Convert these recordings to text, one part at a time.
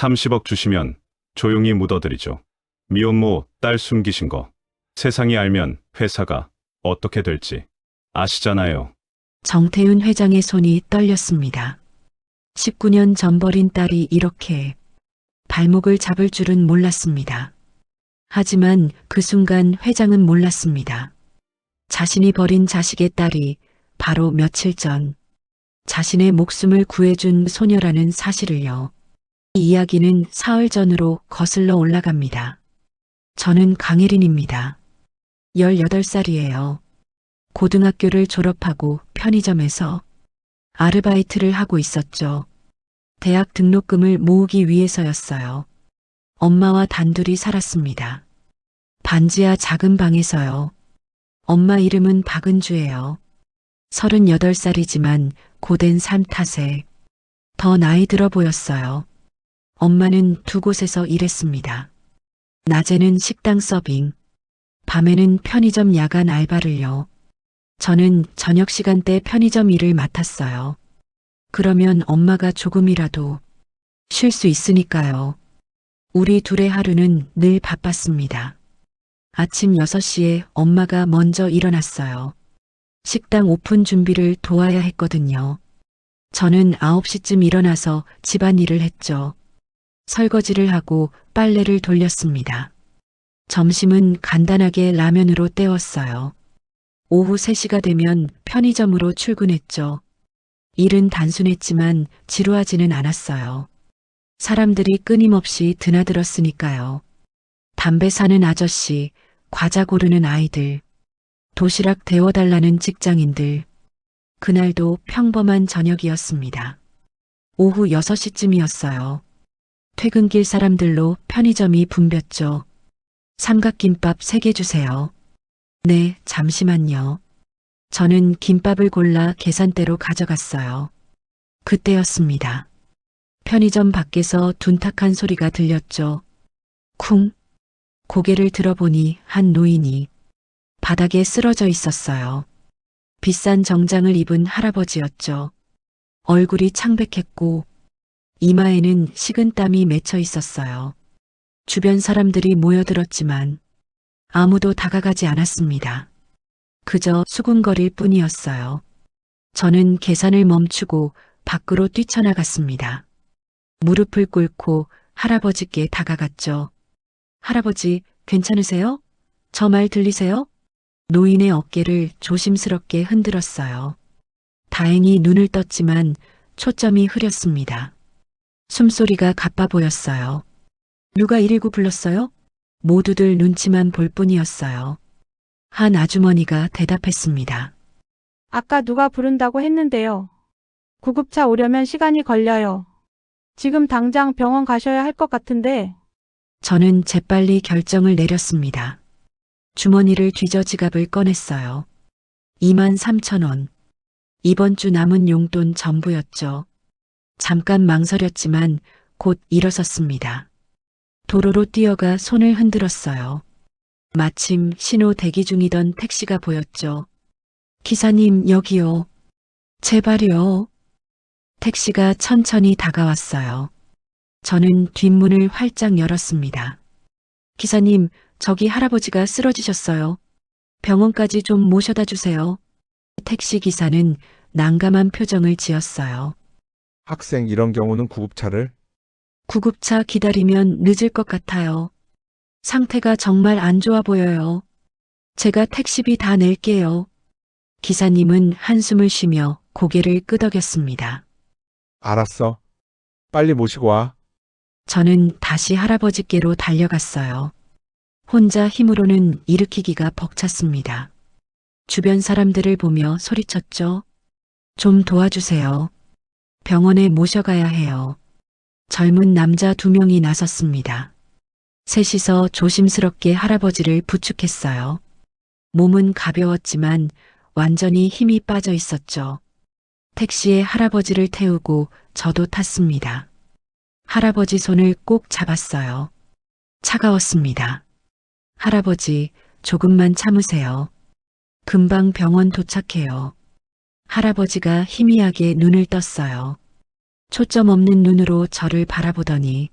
30억 주시면 조용히 묻어드리죠. 미혼모 딸 숨기신 거 세상이 알면 회사가 어떻게 될지 아시잖아요. 정태윤 회장의 손이 떨렸습니다. 19년 전 버린 딸이 이렇게 발목을 잡을 줄은 몰랐습니다. 하지만 그 순간 회장은 몰랐습니다. 자신이 버린 자식의 딸이 바로 며칠 전 자신의 목숨을 구해준 소녀라는 사실을요. 이 이야기는 사흘 전으로 거슬러 올라갑니다. 저는 강혜린입니다. 18살이에요. 고등학교를 졸업하고 편의점에서 아르바이트를 하고 있었죠. 대학 등록금을 모으기 위해서였어요. 엄마와 단둘이 살았습니다. 반지하 작은 방에서요. 엄마 이름은 박은주예요. 38살이지만 고된 삶 탓에 더 나이 들어 보였어요. 엄마는 두 곳에서 일했습니다. 낮에는 식당 서빙, 밤에는 편의점 야간 알바를요. 저는 저녁 시간대 편의점 일을 맡았어요. 그러면 엄마가 조금이라도 쉴 수 있으니까요. 우리 둘의 하루는 늘 바빴습니다. 아침 6시에 엄마가 먼저 일어났어요. 식당 오픈 준비를 도와야 했거든요. 저는 9시쯤 일어나서 집안일을 했죠. 설거지를 하고 빨래를 돌렸습니다. 점심은 간단하게 라면으로 때웠어요. 오후 3시가 되면 편의점으로 출근했죠. 일은 단순했지만 지루하지는 않았어요. 사람들이 끊임없이 드나들었으니까요. 담배 사는 아저씨, 과자 고르는 아이들, 도시락 데워달라는 직장인들. 그날도 평범한 저녁이었습니다. 오후 6시쯤이었어요. 퇴근길 사람들로 편의점이 붐볐죠. 삼각김밥 3개 주세요. 네, 잠시만요. 저는 김밥을 골라 계산대로 가져갔어요. 그때였습니다. 편의점 밖에서 둔탁한 소리가 들렸죠. 쿵. 고개를 들어보니 한 노인이 바닥에 쓰러져 있었어요. 비싼 정장을 입은 할아버지였죠. 얼굴이 창백했고 이마에는 식은땀이 맺혀 있었어요. 주변 사람들이 모여들었지만 아무도 다가가지 않았습니다. 그저 수군거릴 뿐이었어요. 저는 계산을 멈추고 밖으로 뛰쳐나갔습니다. 무릎을 꿇고 할아버지께 다가갔죠. 할아버지, 괜찮으세요? 저 말 들리세요? 노인의 어깨를 조심스럽게 흔들었어요. 다행히 눈을 떴지만 초점이 흐렸습니다. 숨소리가 가빠 보였어요. 누가 119 불렀어요? 모두들 눈치만 볼 뿐이었어요. 한 아주머니가 대답했습니다. 아까 누가 부른다고 했는데요. 구급차 오려면 시간이 걸려요. 지금 당장 병원 가셔야 할 것 같은데. 저는 재빨리 결정을 내렸습니다. 주머니를 뒤져 지갑을 꺼냈어요. 23,000원. 이번 주 남은 용돈 전부였죠. 잠깐 망설였지만 곧 일어섰습니다. 도로로 뛰어가 손을 흔들었어요. 마침 신호 대기 중이던 택시가 보였죠. 기사님, 여기요. 제발요. 택시가 천천히 다가왔어요. 저는 뒷문을 활짝 열었습니다. 기사님, 저기 할아버지가 쓰러지셨어요. 병원까지 좀 모셔다 주세요. 택시 기사는 난감한 표정을 지었어요. 학생 이런 경우는 구급차를? 구급차 기다리면 늦을 것 같아요. 상태가 정말 안 좋아 보여요. 제가 택시비 다 낼게요. 기사님은 한숨을 쉬며 고개를 끄덕였습니다. 알았어. 빨리 모시고 와. 저는 다시 할아버지께로 달려갔어요. 혼자 힘으로는 일으키기가 벅찼습니다. 주변 사람들을 보며 소리쳤죠. 좀 도와주세요. 병원에 모셔가야 해요. 젊은 남자 2명이 나섰습니다. 셋이서 조심스럽게 할아버지를 부축했어요. 몸은 가벼웠지만 완전히 힘이 빠져 있었죠. 택시에 할아버지를 태우고 저도 탔습니다. 할아버지 손을 꼭 잡았어요. 차가웠습니다. 할아버지, 조금만 참으세요. 금방 병원 도착해요. 할아버지가 희미하게 눈을 떴어요. 초점 없는 눈으로 저를 바라보더니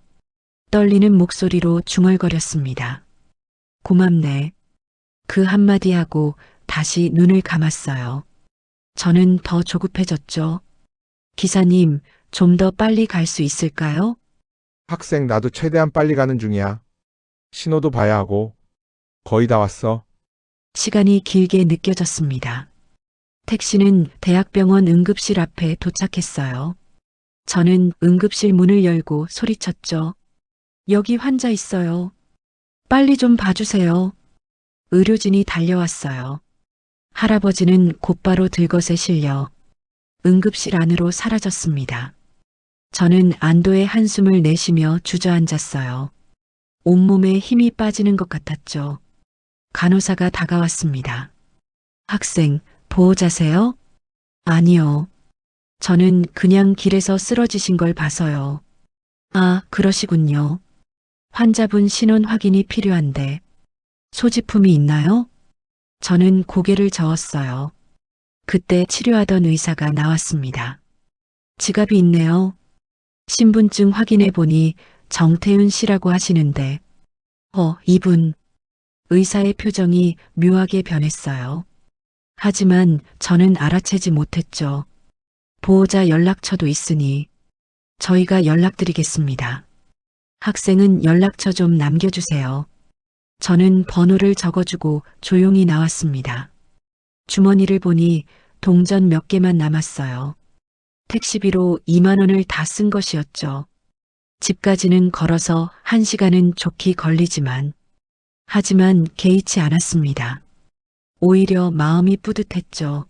떨리는 목소리로 중얼거렸습니다. 고맙네. 그 한마디 하고 다시 눈을 감았어요. 저는 더 조급해졌죠. 기사님, 좀 더 빨리 갈 수 있을까요? 학생, 나도 최대한 빨리 가는 중이야. 신호도 봐야 하고. 거의 다 왔어. 시간이 길게 느껴졌습니다. 택시는 대학병원 응급실 앞에 도착했어요. 저는 응급실 문을 열고 소리쳤죠. 여기 환자 있어요. 빨리 좀 봐주세요. 의료진이 달려왔어요. 할아버지는 곧바로 들것에 실려 응급실 안으로 사라졌습니다. 저는 안도의 한숨을 내쉬며 주저앉았어요. 온몸에 힘이 빠지는 것 같았죠. 간호사가 다가왔습니다. 학생, 보호자세요? 아니요. 저는 그냥 길에서 쓰러지신 걸 봐서요. 아, 그러시군요. 환자분 신원 확인이 필요한데 소지품이 있나요? 저는 고개를 저었어요. 그때 치료하던 의사가 나왔습니다. 지갑이 있네요. 신분증 확인해 보니 정태윤 씨라고 하시는데, 이분. 의사의 표정이 묘하게 변했어요. 하지만 저는 알아채지 못했죠. 보호자 연락처도 있으니 저희가 연락드리겠습니다. 학생은 연락처 좀 남겨주세요. 저는 번호를 적어주고 조용히 나왔습니다. 주머니를 보니 동전 몇 개만 남았어요. 택시비로 2만 원을 다 쓴 것이었죠. 집까지는 걸어서 1시간은 좋게 걸리지만, 하지만 개의치 않았습니다. 오히려 마음이 뿌듯했죠.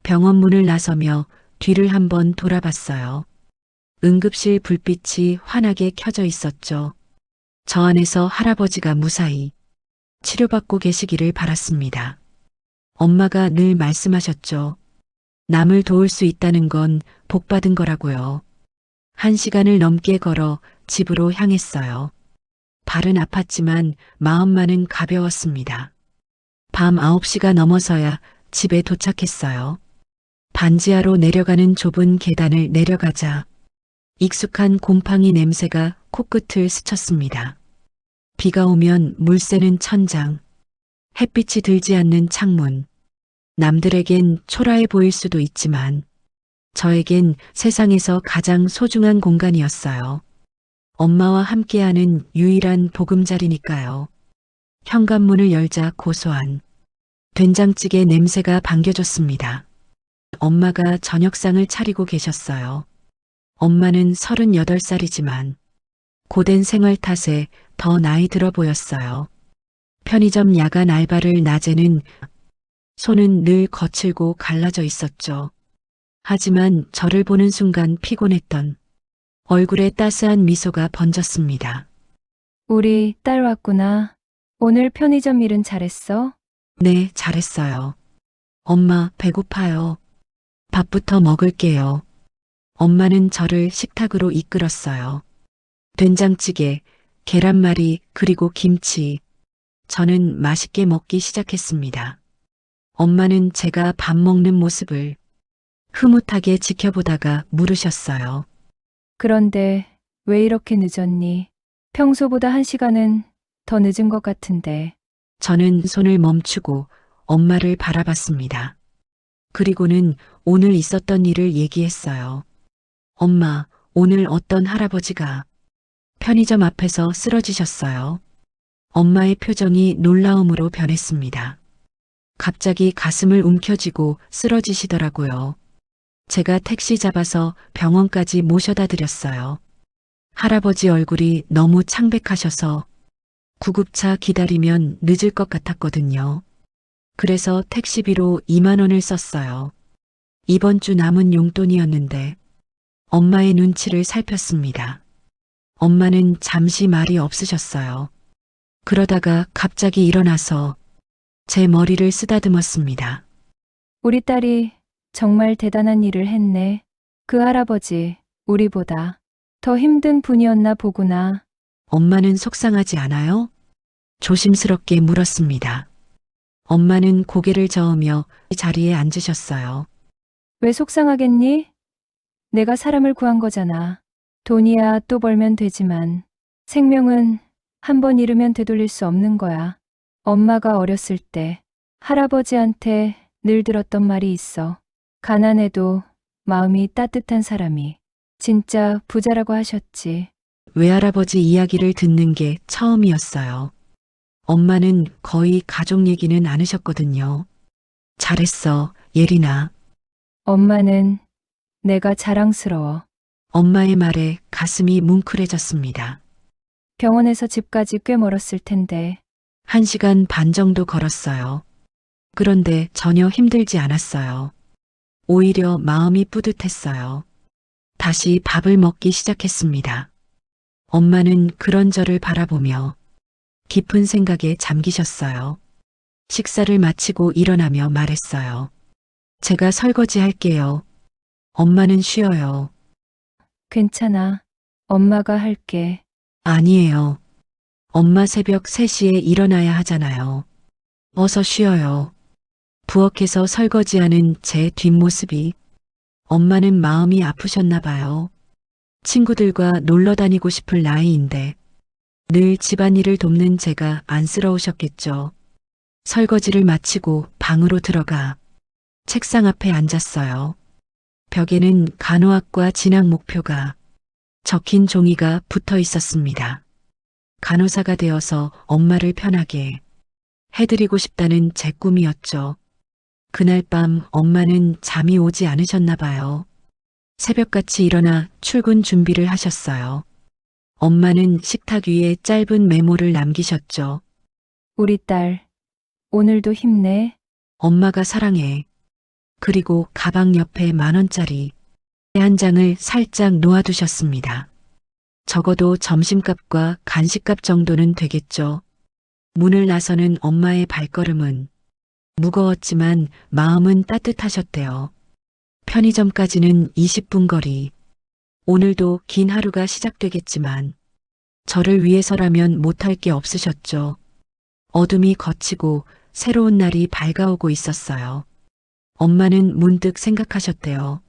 병원 문을 나서며 뒤를 한번 돌아봤어요. 응급실 불빛이 환하게 켜져 있었죠. 저 안에서 할아버지가 무사히 치료받고 계시기를 바랐습니다. 엄마가 늘 말씀하셨죠. 남을 도울 수 있다는 건 복받은 거라고요. 1시간을 넘게 걸어 집으로 향했어요. 발은 아팠지만 마음만은 가벼웠습니다. 밤 9시가 넘어서야 집에 도착했어요. 반지하로 내려가는 좁은 계단을 내려가자 익숙한 곰팡이 냄새가 코끝을 스쳤습니다. 비가 오면 물 새는 천장, 햇빛이 들지 않는 창문. 남들에겐 초라해 보일 수도 있지만 저에겐 세상에서 가장 소중한 공간이었어요. 엄마와 함께하는 유일한 보금자리니까요. 현관문을 열자 고소한 된장찌개 냄새가 반겨졌습니다. 엄마가 저녁상을 차리고 계셨어요. 엄마는 38살이지만 고된 생활 탓에 더 나이 들어 보였어요. 편의점 야간 알바를 낮에는 손은 늘 거칠고 갈라져 있었죠. 하지만 저를 보는 순간 피곤했던 얼굴에 따스한 미소가 번졌습니다. 우리 딸 왔구나. 오늘 편의점 일은 잘했어? 네, 잘했어요. 엄마, 배고파요. 밥부터 먹을게요. 엄마는 저를 식탁으로 이끌었어요. 된장찌개, 계란말이, 그리고 김치. 저는 맛있게 먹기 시작했습니다. 엄마는 제가 밥 먹는 모습을 흐뭇하게 지켜보다가 물으셨어요. 그런데 왜 이렇게 늦었니? 평소보다 1시간은 더 늦은 것 같은데. 저는 손을 멈추고 엄마를 바라봤습니다. 그리고는 오늘 있었던 일을 얘기했어요. 엄마, 오늘 어떤 할아버지가 편의점 앞에서 쓰러지셨어요. 엄마의 표정이 놀라움으로 변했습니다. 갑자기 가슴을 움켜쥐고 쓰러지시더라고요. 제가 택시 잡아서 병원까지 모셔다 드렸어요. 할아버지 얼굴이 너무 창백하셔서 구급차 기다리면 늦을 것 같았거든요. 그래서 택시비로 2만 원을 썼어요. 이번 주 남은 용돈이었는데 엄마의 눈치를 살폈습니다. 엄마는 잠시 말이 없으셨어요. 그러다가 갑자기 일어나서 제 머리를 쓰다듬었습니다. 우리 딸이 정말 대단한 일을 했네. 그 할아버지, 우리보다 더 힘든 분이었나 보구나. 엄마는 속상하지 않아요? 조심스럽게 물었습니다. 엄마는 고개를 저으며 자리에 앉으셨어요. 왜 속상하겠니? 내가 사람을 구한 거잖아. 돈이야 또 벌면 되지만 생명은 한 번 잃으면 되돌릴 수 없는 거야. 엄마가 어렸을 때 할아버지한테 늘 들었던 말이 있어. 가난해도 마음이 따뜻한 사람이 진짜 부자라고 하셨지. 외할아버지 이야기를 듣는 게 처음이었어요. 엄마는 거의 가족 얘기는 않으셨거든요. 잘했어, 예린아. 엄마는 내가 자랑스러워. 엄마의 말에 가슴이 뭉클해졌습니다. 병원에서 집까지 꽤 멀었을 텐데 1시간 반 정도 걸었어요. 그런데 전혀 힘들지 않았어요. 오히려 마음이 뿌듯했어요. 다시 밥을 먹기 시작했습니다. 엄마는 그런 저를 바라보며 깊은 생각에 잠기셨어요. 식사를 마치고 일어나며 말했어요. 제가 설거지 할게요. 엄마는 쉬어요. 괜찮아. 엄마가 할게. 아니에요. 엄마 새벽 3시에 일어나야 하잖아요. 어서 쉬어요. 부엌에서 설거지하는 제 뒷모습이 엄마는 마음이 아프셨나 봐요. 친구들과 놀러 다니고 싶을 나이인데 늘 집안일을 돕는 제가 안쓰러우셨겠죠. 설거지를 마치고 방으로 들어가 책상 앞에 앉았어요. 벽에는 간호학과 진학 목표가 적힌 종이가 붙어 있었습니다. 간호사가 되어서 엄마를 편하게 해드리고 싶다는 제 꿈이었죠. 그날 밤 엄마는 잠이 오지 않으셨나 봐요. 새벽같이 일어나 출근 준비를 하셨어요. 엄마는 식탁 위에 짧은 메모를 남기셨죠. 우리 딸, 오늘도 힘내. 엄마가 사랑해. 그리고 가방 옆에 10,000원짜리 한 장을 살짝 놓아두셨습니다. 적어도 점심값과 간식값 정도는 되겠죠. 문을 나서는 엄마의 발걸음은 무거웠지만 마음은 따뜻하셨대요. 편의점까지는 20분 거리. 오늘도 긴 하루가 시작되겠지만 저를 위해서라면 못할 게 없으셨죠. 어둠이 걷히고 새로운 날이 밝아오고 있었어요. 엄마는 문득 생각하셨대요.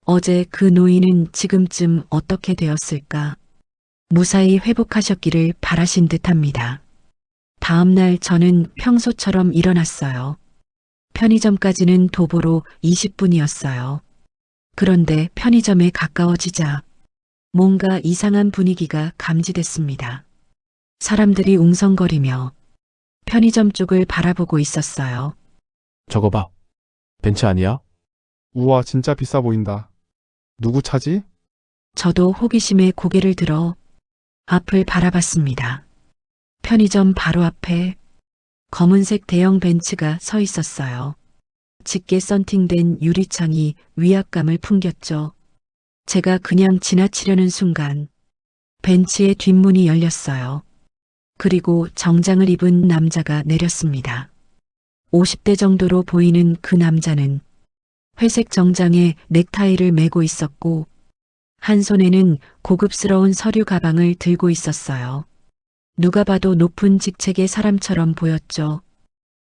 어제 그 노인은 지금쯤 어떻게 되었을까? 무사히 회복하셨기를 바라신 듯합니다. 다음 날 저는 평소처럼 일어났어요. 편의점까지는 도보로 20분이었어요. 그런데 편의점에 가까워지자 뭔가 이상한 분위기가 감지됐습니다. 사람들이 웅성거리며 편의점 쪽을 바라보고 있었어요. 저거 봐. 벤츠 아니야? 우와, 진짜 비싸 보인다. 누구 차지? 저도 호기심에 고개를 들어 앞을 바라봤습니다. 편의점 바로 앞에 검은색 대형 벤츠가 서 있었어요. 짙게 썬팅된 유리창이 위압감을 풍겼죠. 제가 그냥 지나치려는 순간 벤츠의 뒷문이 열렸어요. 그리고 정장을 입은 남자가 내렸습니다. 50대 정도로 보이는 그 남자는 회색 정장에 넥타이를 메고 있었고 한 손에는 고급스러운 서류 가방을 들고 있었어요. 누가 봐도 높은 직책의 사람처럼 보였죠.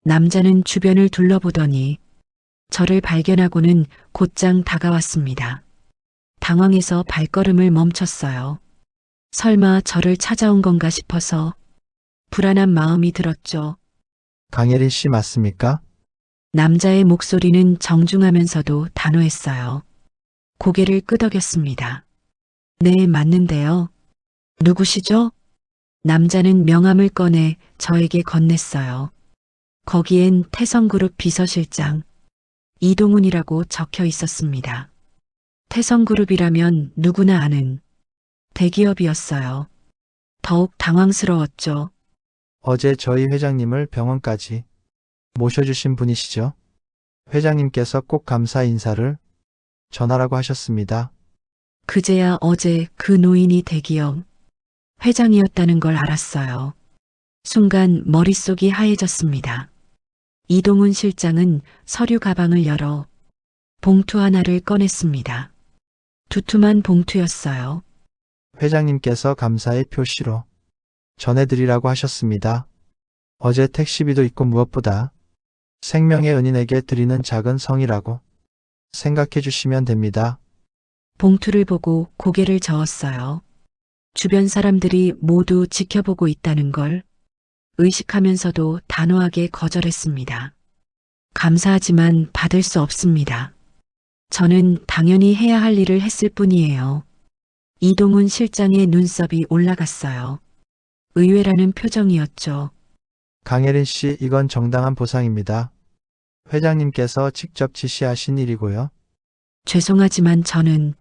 남자는 주변을 둘러보더니 저를 발견하고는 곧장 다가왔습니다. 당황해서 발걸음을 멈췄어요. 설마 저를 찾아온 건가 싶어서 불안한 마음이 들었죠. 강예린 씨 맞습니까? 남자의 목소리는 정중하면서도 단호했어요. 고개를 끄덕였습니다. 네, 맞는데요. 누구시죠? 남자는 명함을 꺼내 저에게 건넸어요. 거기엔 태성그룹 비서실장 이동훈이라고 적혀 있었습니다. 태성그룹이라면 누구나 아는 대기업이었어요. 더욱 당황스러웠죠. 어제 저희 회장님을 병원까지 모셔주신 분이시죠? 회장님께서 꼭 감사 인사를 전하라고 하셨습니다. 그제야 어제 그 노인이 대기업 회장이었다는 걸 알았어요. 순간 머릿속이 하얘졌습니다. 이동훈 실장은 서류 가방을 열어 봉투 하나를 꺼냈습니다. 두툼한 봉투였어요. 회장님께서 감사의 표시로 전해드리라고 하셨습니다. 어제 택시비도 있고 무엇보다 생명의 은인에게 드리는 작은 성이라고 생각해 주시면 됩니다. 봉투를 보고 고개를 저었어요. 주변 사람들이 모두 지켜보고 있다는 걸 의식하면서도 단호하게 거절했습니다. 감사하지만 받을 수 없습니다. 저는 당연히 해야 할 일을 했을 뿐이에요. 이동훈 실장의 눈썹이 올라갔어요. 의외라는 표정이었죠. 강혜린 씨, 이건 정당한 보상입니다. 회장님께서 직접 지시하신 일이고요. 죄송하지만 저는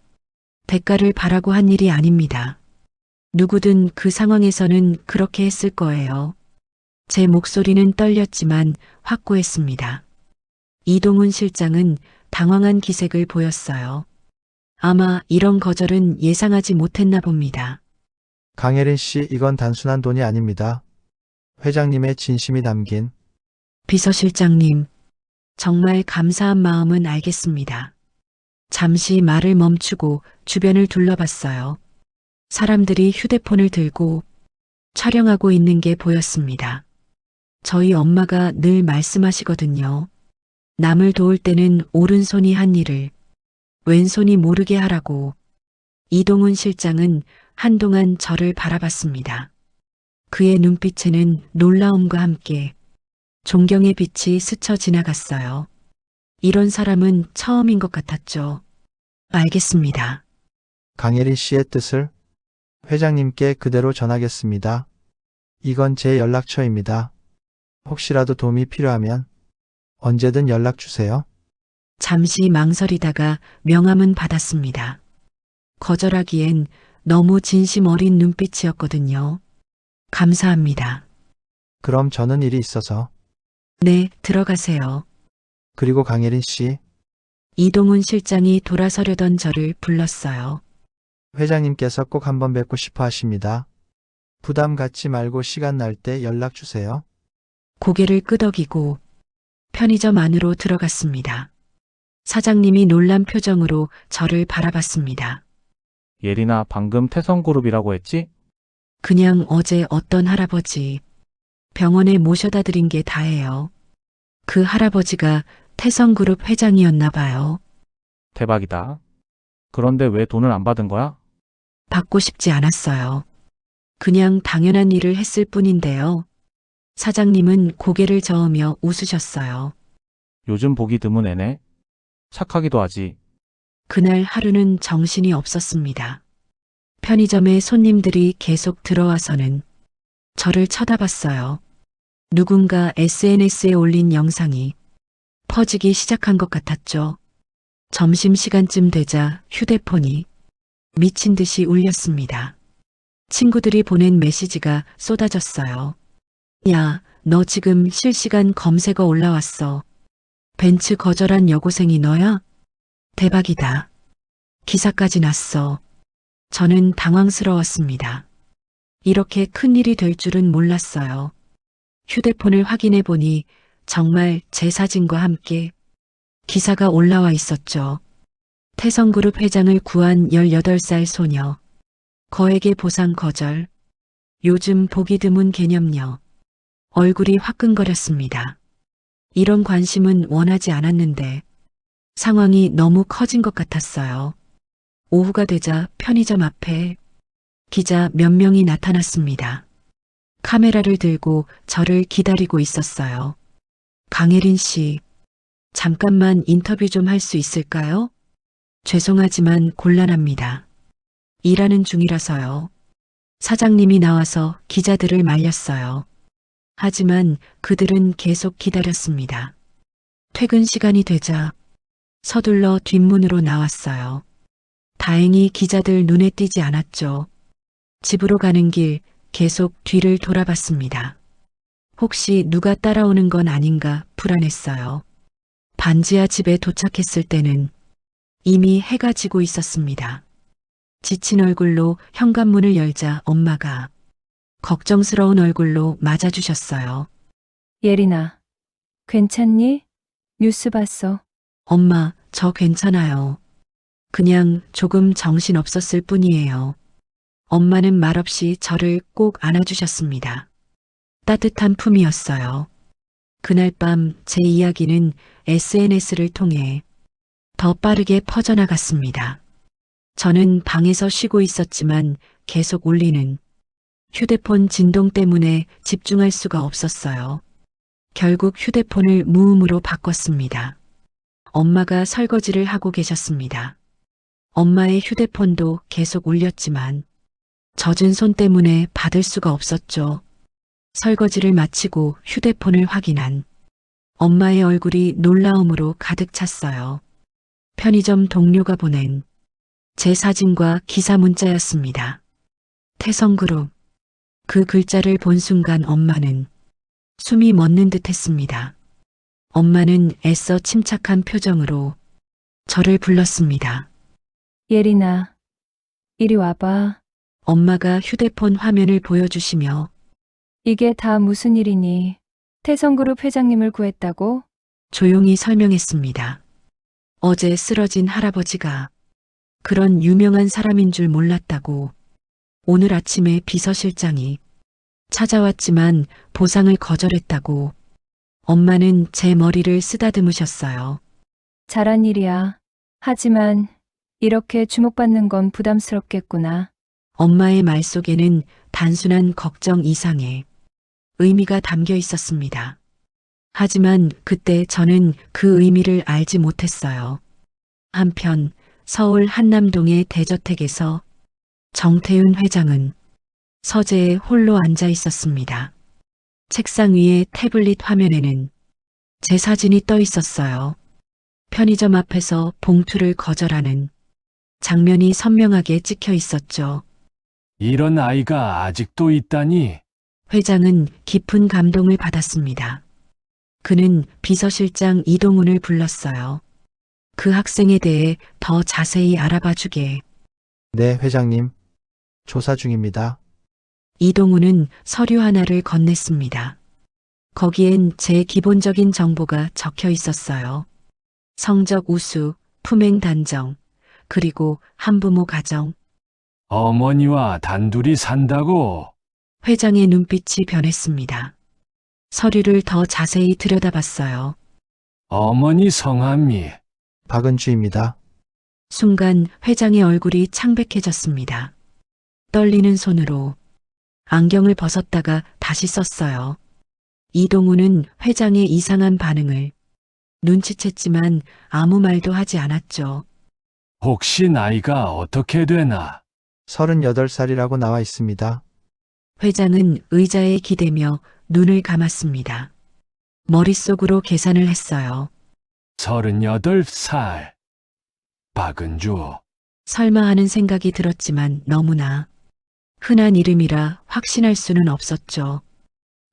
대가를 바라고 한 일이 아닙니다. 누구든 그 상황에서는 그렇게 했을 거예요. 제 목소리는 떨렸지만 확고했습니다. 이동훈 실장은 당황한 기색을 보였어요. 아마 이런 거절은 예상하지 못했나 봅니다. 강혜린 씨, 이건 단순한 돈이 아닙니다. 회장님의 진심이 담긴 비서실장님, 정말 감사한 마음은 알겠습니다. 잠시 말을 멈추고 주변을 둘러봤어요. 사람들이 휴대폰을 들고 촬영하고 있는 게 보였습니다. 저희 엄마가 늘 말씀하시거든요. 남을 도울 때는 오른손이 한 일을 왼손이 모르게 하라고. 이동훈 실장은 한동안 저를 바라봤습니다. 그의 눈빛에는 놀라움과 함께 존경의 빛이 스쳐 지나갔어요. 이런 사람은 처음인 것 같았죠. 알겠습니다. 강혜린 씨의 뜻을 회장님께 그대로 전하겠습니다. 이건 제 연락처입니다. 혹시라도 도움이 필요하면 언제든 연락 주세요. 잠시 망설이다가 명함은 받았습니다. 거절하기엔 너무 진심 어린 눈빛이었거든요. 감사합니다. 그럼 저는 일이 있어서. 네, 들어가세요. 그리고 강혜린 씨, 이동훈 실장이 돌아서려던 저를 불렀어요. 회장님께서 꼭 한번 뵙고 싶어 하십니다. 부담 갖지 말고 시간 날 때 연락 주세요. 고개를 끄덕이고 편의점 안으로 들어갔습니다. 사장님이 놀란 표정으로 저를 바라봤습니다. 예린아, 방금 태성그룹이라고 했지? 그냥 어제 어떤 할아버지 병원에 모셔다 드린 게 다예요. 그 할아버지가 태성그룹 회장이었나 봐요. 대박이다. 그런데 왜 돈을 안 받은 거야? 받고 싶지 않았어요. 그냥 당연한 일을 했을 뿐인데요. 사장님은 고개를 저으며 웃으셨어요. 요즘 보기 드문 애네. 착하기도 하지. 그날 하루는 정신이 없었습니다. 편의점에 손님들이 계속 들어와서는 저를 쳐다봤어요. 누군가 SNS에 올린 영상이 퍼지기 시작한 것 같았죠. 점심시간쯤 되자 휴대폰이 미친 듯이 울렸습니다. 친구들이 보낸 메시지가 쏟아졌어요. 야, 너 지금 실시간 검색어 올라왔어. 벤츠 거절한 여고생이 너야? 대박이다. 기사까지 났어. 저는 당황스러웠습니다. 이렇게 큰일이 될 줄은 몰랐어요. 휴대폰을 확인해 보니 정말 제 사진과 함께 기사가 올라와 있었죠. 태성그룹 회장을 구한 18살 소녀. 거액의 보상 거절. 요즘 보기 드문 개념녀. 얼굴이 화끈거렸습니다. 이런 관심은 원하지 않았는데 상황이 너무 커진 것 같았어요. 오후가 되자 편의점 앞에 기자 몇 명이 나타났습니다. 카메라를 들고 저를 기다리고 있었어요. 강혜린 씨, 잠깐만 인터뷰 좀 할 수 있을까요? 죄송하지만 곤란합니다. 일하는 중이라서요. 사장님이 나와서 기자들을 말렸어요. 하지만 그들은 계속 기다렸습니다. 퇴근 시간이 되자 서둘러 뒷문으로 나왔어요. 다행히 기자들 눈에 띄지 않았죠. 집으로 가는 길 계속 뒤를 돌아봤습니다. 혹시 누가 따라오는 건 아닌가 불안했어요. 반지하 집에 도착했을 때는 이미 해가 지고 있었습니다. 지친 얼굴로 현관문을 열자 엄마가 걱정스러운 얼굴로 맞아주셨어요. 예린아, 괜찮니? 뉴스 봤어. 엄마, 저 괜찮아요. 그냥 조금 정신 없었을 뿐이에요. 엄마는 말없이 저를 꼭 안아주셨습니다. 따뜻한 품이었어요. 그날 밤 제 이야기는 SNS를 통해 더 빠르게 퍼져나갔습니다. 저는 방에서 쉬고 있었지만 계속 울리는 휴대폰 진동 때문에 집중할 수가 없었어요. 결국 휴대폰을 무음으로 바꿨습니다. 엄마가 설거지를 하고 계셨습니다. 엄마의 휴대폰도 계속 울렸지만 젖은 손 때문에 받을 수가 없었죠. 설거지를 마치고 휴대폰을 확인한 엄마의 얼굴이 놀라움으로 가득 찼어요. 편의점 동료가 보낸 제 사진과 기사 문자였습니다. 태성그룹. 그 글자를 본 순간 엄마는 숨이 멎는 듯 했습니다. 엄마는 애써 침착한 표정으로 저를 불렀습니다. 예린아, 이리 와봐. 엄마가 휴대폰 화면을 보여주시며 이게 다 무슨 일이니? 태성그룹 회장님을 구했다고? 조용히 설명했습니다. 어제 쓰러진 할아버지가 그런 유명한 사람인 줄 몰랐다고. 오늘 아침에 비서실장이 찾아왔지만 보상을 거절했다고. 엄마는 제 머리를 쓰다듬으셨어요. 잘한 일이야. 하지만 이렇게 주목받는 건 부담스럽겠구나. 엄마의 말 속에는 단순한 걱정 이상의 의미가 담겨 있었습니다. 하지만 그때 저는 그 의미를 알지 못했어요. 한편 서울 한남동의 대저택에서 정태윤 회장은 서재에 홀로 앉아 있었습니다. 책상 위에 태블릿 화면에는 제 사진이 떠 있었어요. 편의점 앞에서 봉투를 거절하는 장면이 선명하게 찍혀 있었죠. 이런 아이가 아직도 있다니. 회장은 깊은 감동을 받았습니다. 그는 비서실장 이동훈을 불렀어요. 그 학생에 대해 더 자세히 알아봐 주게. 네, 회장님. 조사 중입니다. 이동훈은 서류 하나를 건넸습니다. 거기엔 제 기본적인 정보가 적혀 있었어요. 성적 우수, 품행 단정, 그리고 한부모 가정. 어머니와 단둘이 산다고. 회장의 눈빛이 변했습니다. 서류를 더 자세히 들여다봤어요. 어머니 성함이. 박은주입니다. 순간 회장의 얼굴이 창백해졌습니다. 떨리는 손으로 안경을 벗었다가 다시 썼어요. 이동훈은 회장의 이상한 반응을 눈치챘지만 아무 말도 하지 않았죠. 혹시 나이가 어떻게 되나? 38살이라고 나와 있습니다. 회장은 의자에 기대며 눈을 감았습니다. 머릿속으로 계산을 했어요. 38살. 박은주. 설마 하는 생각이 들었지만 너무나 흔한 이름이라 확신할 수는 없었죠.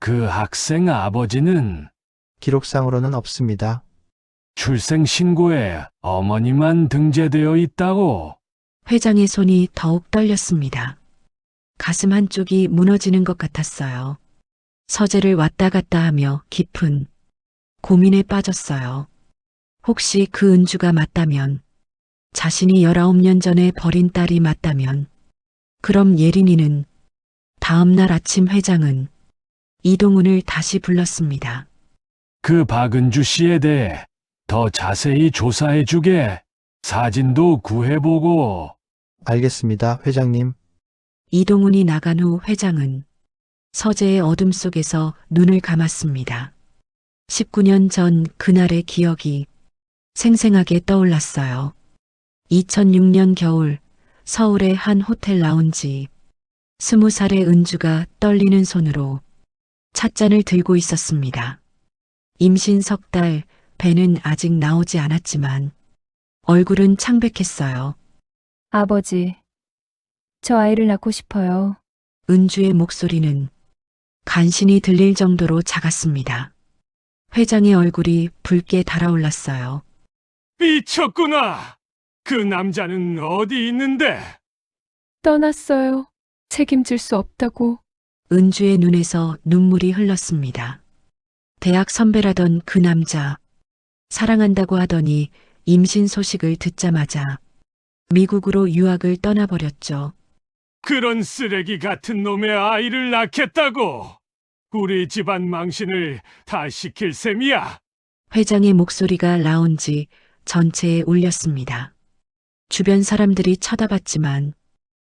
그 학생 아버지는 기록상으로는 없습니다. 출생신고에 어머니만 등재되어 있다고. 회장의 손이 더욱 떨렸습니다. 가슴 한쪽이 무너지는 것 같았어요. 서재를 왔다 갔다 하며 깊은 고민에 빠졌어요. 혹시 그 은주가 맞다면, 자신이 19년 전에 버린 딸이 맞다면, 그럼 예린이는 다음 날 아침 회장은 이동훈을 다시 불렀습니다. 그 박은주 씨에 대해 더 자세히 조사해 주게. 사진도 구해보고. 알겠습니다, 회장님. 이동훈이 나간 후 회장은 서재의 어둠 속에서 눈을 감았습니다. 19년 전 그날의 기억이 생생하게 떠올랐어요. 2006년 겨울 서울의 한 호텔 라운지. 20살의 은주가 떨리는 손으로 찻잔을 들고 있었습니다. 임신 석 달, 배는 아직 나오지 않았지만 얼굴은 창백했어요. 아버지, 저 아이를 낳고 싶어요. 은주의 목소리는 간신히 들릴 정도로 작았습니다. 회장의 얼굴이 붉게 달아올랐어요. 미쳤구나. 그 남자는 어디 있는데? 떠났어요. 책임질 수 없다고. 은주의 눈에서 눈물이 흘렀습니다. 대학 선배라던 그 남자, 사랑한다고 하더니 임신 소식을 듣자마자 미국으로 유학을 떠나버렸죠. 그런 쓰레기 같은 놈의 아이를 낳겠다고. 우리 집안 망신을 다 시킬 셈이야. 회장의 목소리가 라운지 전체에 울렸습니다. 주변 사람들이 쳐다봤지만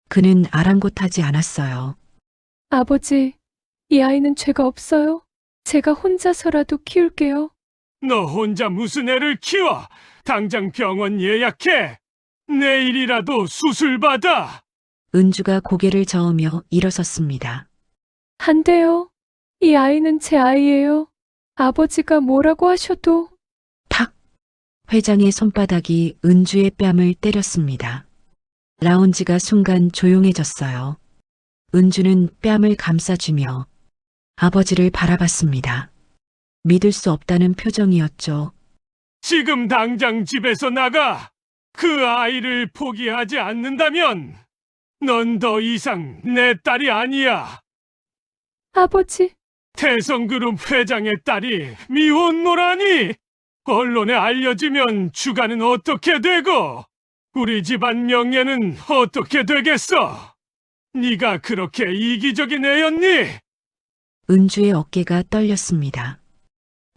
그는 아랑곳하지 않았어요. 아버지, 이 아이는 죄가 없어요. 제가 혼자서라도 키울게요. 너 혼자 무슨 애를 키워? 당장 병원 예약해. 내일이라도 수술 받아. 은주가 고개를 저으며 일어섰습니다. 안 돼요. 이 아이는 제 아이예요. 아버지가 뭐라고 하셔도. 탁! 회장의 손바닥이 은주의 뺨을 때렸습니다. 라운지가 순간 조용해졌어요. 은주는 뺨을 감싸주며 아버지를 바라봤습니다. 믿을 수 없다는 표정이었죠. 지금 당장 집에서 나가. 그 아이를 포기하지 않는다면 넌 더 이상 내 딸이 아니야. 아버지, 태성그룹 회장의 딸이 미혼노라니. 언론에 알려지면 주가는 어떻게 되고 우리 집안 명예는 어떻게 되겠어? 네가 그렇게 이기적인 애였니? 은주의 어깨가 떨렸습니다.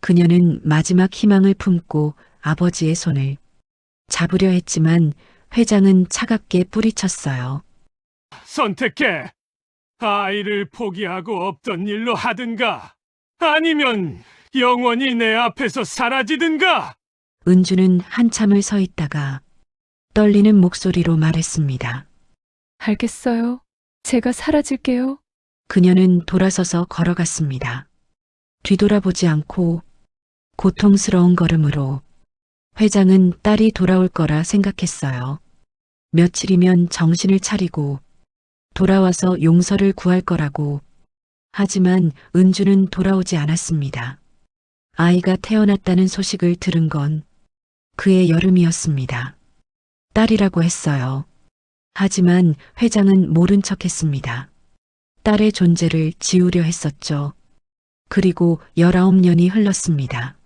그녀는 마지막 희망을 품고 아버지의 손을 잡으려 했지만 회장은 차갑게 뿌리쳤어요. 선택해. 아이를 포기하고 없던 일로 하든가 아니면 영원히 내 앞에서 사라지든가. 은주는 한참을 서 있다가 떨리는 목소리로 말했습니다. 알겠어요. 제가 사라질게요. 그녀는 돌아서서 걸어갔습니다. 뒤돌아보지 않고 고통스러운 걸음으로 회장은 딸이 돌아올 거라 생각했어요. 며칠이면 정신을 차리고 돌아와서 용서를 구할 거라고. 하지만 은주는 돌아오지 않았습니다. 아이가 태어났다는 소식을 들은 건 그의 여름이었습니다. 딸이라고 했어요. 하지만 회장은 모른 척 했습니다. 딸의 존재를 지우려 했었죠. 그리고 19년이 흘렀습니다.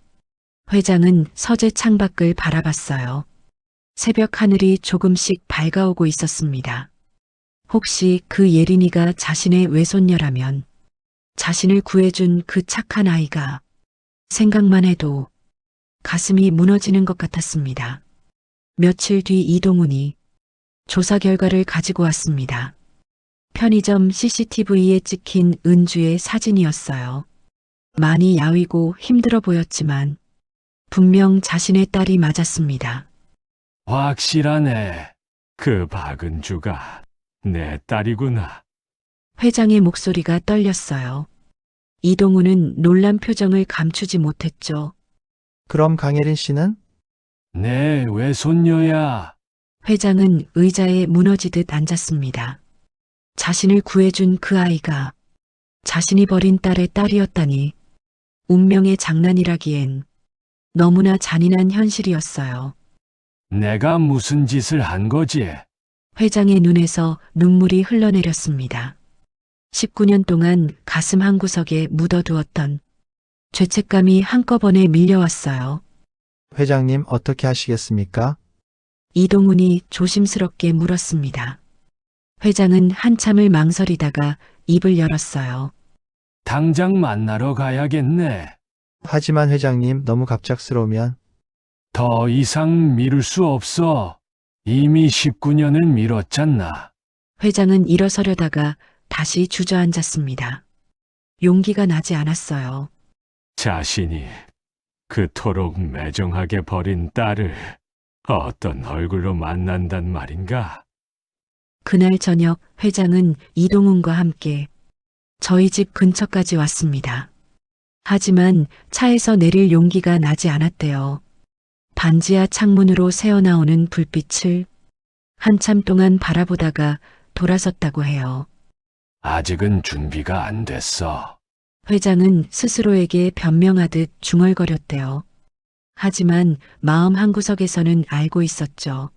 회장은 서재 창밖을 바라봤어요. 새벽 하늘이 조금씩 밝아오고 있었습니다. 혹시 그 예린이가 자신의 외손녀라면 자신을 구해준 그 착한 아이가 생각만 해도 가슴이 무너지는 것 같았습니다. 며칠 뒤 이동훈이 조사 결과를 가지고 왔습니다. 편의점 CCTV에 찍힌 은주의 사진이었어요. 많이 야위고 힘들어 보였지만 분명 자신의 딸이 맞았습니다. 확실하네. 그 박은주가 내 딸이구나. 회장의 목소리가 떨렸어요. 이동훈은 놀란 표정을 감추지 못했죠. 그럼 강예린 씨는? 내 외손녀야. 회장은 의자에 무너지듯 앉았습니다. 자신을 구해준 그 아이가 자신이 버린 딸의 딸이었다니 운명의 장난이라기엔 너무나 잔인한 현실이었어요. 내가 무슨 짓을 한 거지? 회장의 눈에서 눈물이 흘러내렸습니다. 19년 동안 가슴 한구석에 묻어두었던 죄책감이 한꺼번에 밀려왔어요. 회장님 어떻게 하시겠습니까? 이동훈이 조심스럽게 물었습니다. 회장은 한참을 망설이다가 입을 열었어요. 당장 만나러 가야겠네. 하지만 회장님 너무 갑작스러우면 더 이상 미룰 수 없어. 이미 19년을 미뤘잖아. 회장은 일어서려다가 다시 주저앉았습니다. 용기가 나지 않았어요. 자신이 그토록 매정하게 버린 딸을 어떤 얼굴로 만난단 말인가? 그날 저녁 회장은 이동훈과 함께 저희 집 근처까지 왔습니다. 하지만 차에서 내릴 용기가 나지 않았대요. 반지하 창문으로 새어나오는 불빛을 한참 동안 바라보다가 돌아섰다고 해요. 아직은 준비가 안 됐어. 회장은 스스로에게 변명하듯 중얼거렸대요. 하지만 마음 한구석에서는 알고 있었죠.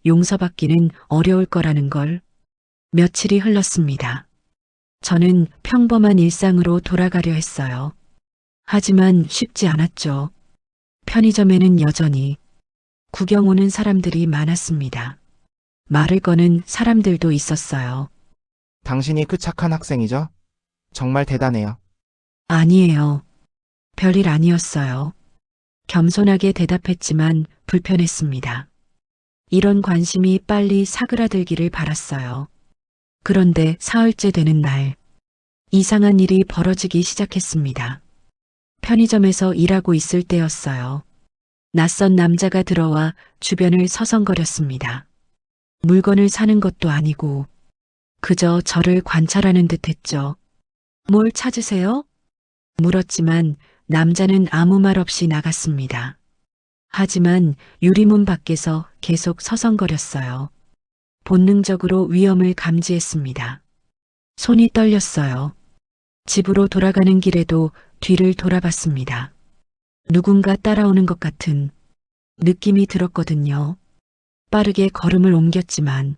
용서받기는 어려울 거라는 걸. 며칠이 흘렀습니다. 저는 평범한 일상으로 돌아가려 했어요. 하지만 쉽지 않았죠. 편의점에는 여전히 구경 오는 사람들이 많았습니다. 말을 거는 사람들도 있었어요. 당신이 그 착한 학생이죠? 정말 대단해요. 아니에요. 별일 아니었어요. 겸손하게 대답했지만 불편했습니다. 이런 관심이 빨리 사그라들기를 바랐어요. 그런데 사흘째 되는 날, 이상한 일이 벌어지기 시작했습니다. 편의점에서 일하고 있을 때였어요. 낯선 남자가 들어와 주변을 서성거렸습니다. 물건을 사는 것도 아니고 그저 저를 관찰하는 듯 했죠. 뭘 찾으세요? 물었지만 남자는 아무 말 없이 나갔습니다. 하지만 유리문 밖에서 계속 서성거렸어요. 본능적으로 위험을 감지했습니다. 손이 떨렸어요. 집으로 돌아가는 길에도 뒤를 돌아봤습니다. 누군가 따라오는 것 같은 느낌이 들었거든요. 빠르게 걸음을 옮겼지만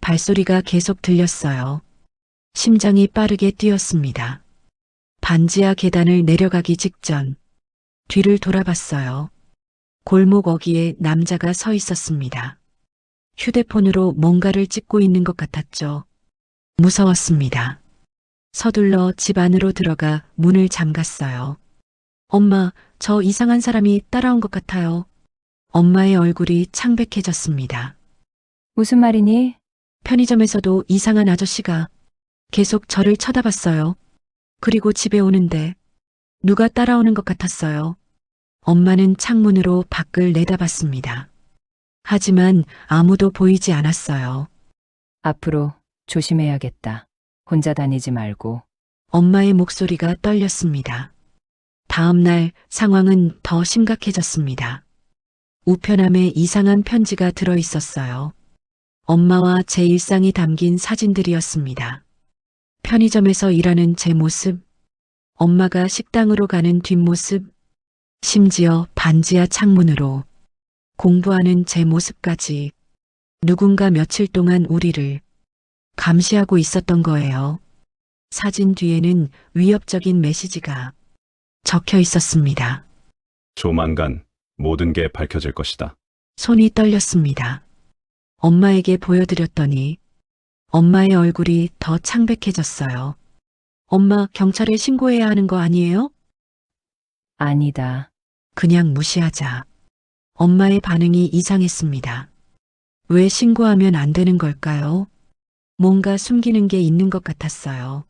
발소리가 계속 들렸어요. 심장이 빠르게 뛰었습니다. 반지하 계단을 내려가기 직전 뒤를 돌아봤어요. 골목 어귀에 남자가 서 있었습니다. 휴대폰으로 뭔가를 찍고 있는 것 같았죠. 무서웠습니다. 서둘러 집 안으로 들어가 문을 잠갔어요. 엄마, 저 이상한 사람이 따라온 것 같아요. 엄마의 얼굴이 창백해졌습니다. 무슨 말이니? 편의점에서도 이상한 아저씨가 계속 저를 쳐다봤어요. 그리고 집에 오는데 누가 따라오는 것 같았어요. 엄마는 창문으로 밖을 내다봤습니다. 하지만 아무도 보이지 않았어요. 앞으로 조심해야겠다. 혼자 다니지 말고. 엄마의 목소리가 떨렸습니다. 다음 날 상황은 더 심각해졌습니다. 우편함에 이상한 편지가 들어 있었어요. 엄마와 제 일상이 담긴 사진들이었습니다. 편의점에서 일하는 제 모습, 엄마가 식당으로 가는 뒷모습, 심지어 반지하 창문으로 공부하는 제 모습까지 누군가 며칠 동안 우리를 감시하고 있었던 거예요. 사진 뒤에는 위협적인 메시지가 적혀 있었습니다. 조만간 모든 게 밝혀질 것이다. 손이 떨렸습니다. 엄마에게 보여드렸더니 엄마의 얼굴이 더 창백해졌어요. 엄마, 경찰에 신고해야 하는 거 아니에요? 아니다. 그냥 무시하자. 엄마의 반응이 이상했습니다. 왜 신고하면 안 되는 걸까요? 뭔가 숨기는 게 있는 것 같았어요.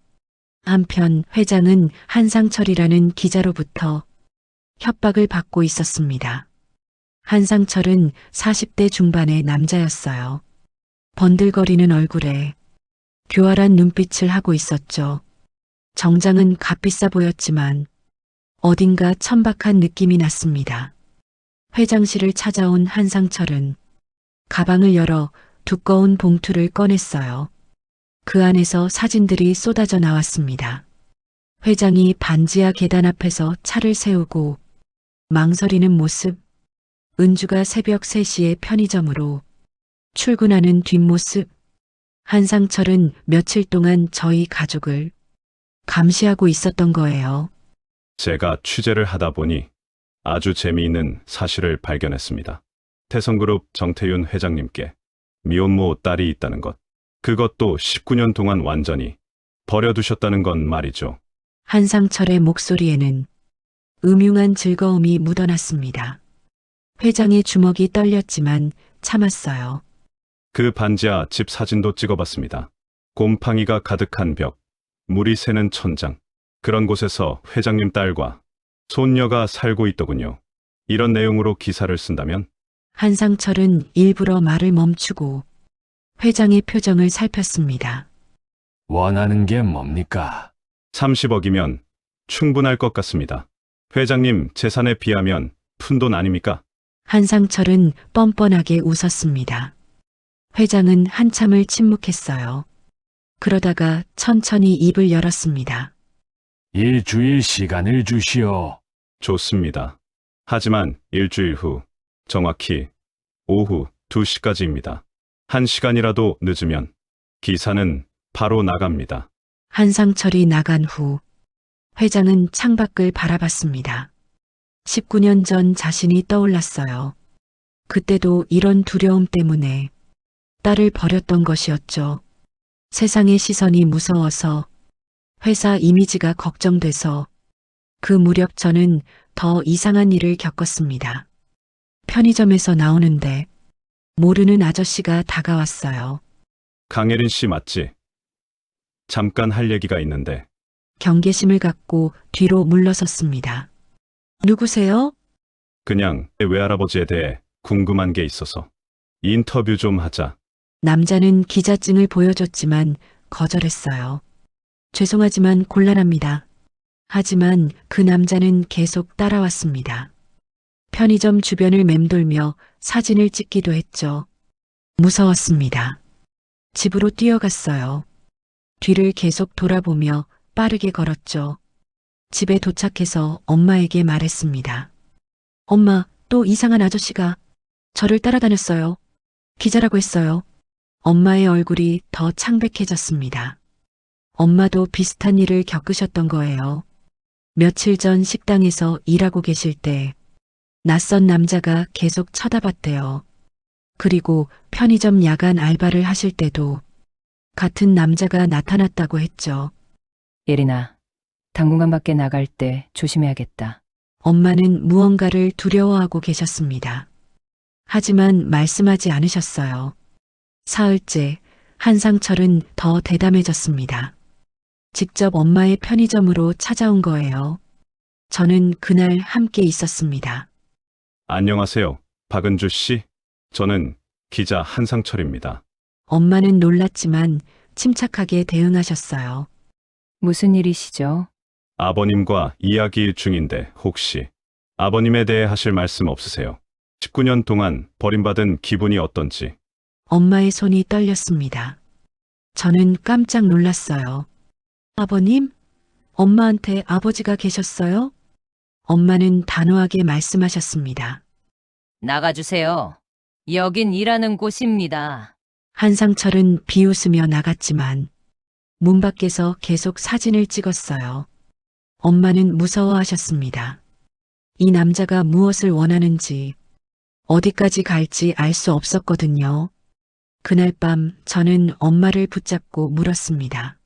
한편 회장은 한상철이라는 기자로부터 협박을 받고 있었습니다. 한상철은 40대 중반의 남자였어요. 번들거리는 얼굴에 교활한 눈빛을 하고 있었죠. 정장은 값비싸 보였지만 어딘가 천박한 느낌이 났습니다. 회장실을 찾아온 한상철은 가방을 열어 두꺼운 봉투를 꺼냈어요. 그 안에서 사진들이 쏟아져 나왔습니다. 회장이 반지하 계단 앞에서 차를 세우고 망설이는 모습, 은주가 새벽 3시에 편의점으로 출근하는 뒷모습, 한상철은 며칠 동안 저희 가족을 감시하고 있었던 거예요. 제가 취재를 하다 보니 아주 재미있는 사실을 발견했습니다. 태성그룹 정태윤 회장님께 미혼모 딸이 있다는 것. 그것도 19년 동안 완전히 버려두셨다는 건 말이죠. 한상철의 목소리에는 음흉한 즐거움이 묻어났습니다. 회장의 주먹이 떨렸지만 참았어요. 그 반지하 집 사진도 찍어봤습니다. 곰팡이가 가득한 벽, 물이 새는 천장. 그런 곳에서 회장님 딸과 손녀가 살고 있더군요. 이런 내용으로 기사를 쓴다면? 한상철은 일부러 말을 멈추고 회장의 표정을 살폈습니다. 원하는 게 뭡니까? 30억이면 충분할 것 같습니다. 회장님 재산에 비하면 푼돈 아닙니까? 한상철은 뻔뻔하게 웃었습니다. 회장은 한참을 침묵했어요. 그러다가 천천히 입을 열었습니다. 일주일 시간을 주시오. 좋습니다. 하지만 일주일 후, 정확히 오후 2시까지입니다. 1시간이라도 늦으면 기사는 바로 나갑니다. 한상철이 나간 후 회장은 창밖을 바라봤습니다. 19년 전 자신이 떠올랐어요. 그때도 이런 두려움 때문에 딸을 버렸던 것이었죠. 세상의 시선이 무서워서, 회사 이미지가 걱정돼서 그 무렵 저는 더 이상한 일을 겪었습니다. 편의점에서 나오는데 모르는 아저씨가 다가왔어요. 강예린 씨 맞지? 잠깐 할 얘기가 있는데 경계심을 갖고 뒤로 물러섰습니다. 누구세요? 그냥 내 외할아버지에 대해 궁금한 게 있어서 인터뷰 좀 하자. 남자는 기자증을 보여줬지만 거절했어요. 죄송하지만 곤란합니다. 하지만 그 남자는 계속 따라왔습니다. 편의점 주변을 맴돌며 사진을 찍기도 했죠. 무서웠습니다. 집으로 뛰어갔어요. 뒤를 계속 돌아보며 빠르게 걸었죠. 집에 도착해서 엄마에게 말했습니다. 엄마, 또 이상한 아저씨가 저를 따라다녔어요. 기자라고 했어요. 엄마의 얼굴이 더 창백해졌습니다. 엄마도 비슷한 일을 겪으셨던 거예요. 며칠 전 식당에서 일하고 계실 때 낯선 남자가 계속 쳐다봤대요. 그리고 편의점 야간 알바를 하실 때도 같은 남자가 나타났다고 했죠. 예린아, 당분간 밖에 나갈 때 조심해야겠다. 엄마는 무언가를 두려워하고 계셨습니다. 하지만 말씀하지 않으셨어요. 사흘째 한상철은 더 대담해졌습니다. 직접 엄마의 편의점으로 찾아온 거예요. 저는 그날 함께 있었습니다. 안녕하세요. 박은주 씨. 저는 기자 한상철입니다. 엄마는 놀랐지만 침착하게 대응하셨어요. 무슨 일이시죠? 아버님과 이야기 중인데 혹시 아버님에 대해 하실 말씀 없으세요? 19년 동안 버림받은 기분이 어떤지. 엄마의 손이 떨렸습니다. 저는 깜짝 놀랐어요. 아버님? 엄마한테 아버지가 계셨어요? 엄마는 단호하게 말씀하셨습니다. 나가주세요. 여긴 일하는 곳입니다. 한상철은 비웃으며 나갔지만 문 밖에서 계속 사진을 찍었어요. 엄마는 무서워하셨습니다. 이 남자가 무엇을 원하는지, 어디까지 갈지 알 수 없었거든요. 그날 밤 저는 엄마를 붙잡고 물었습니다.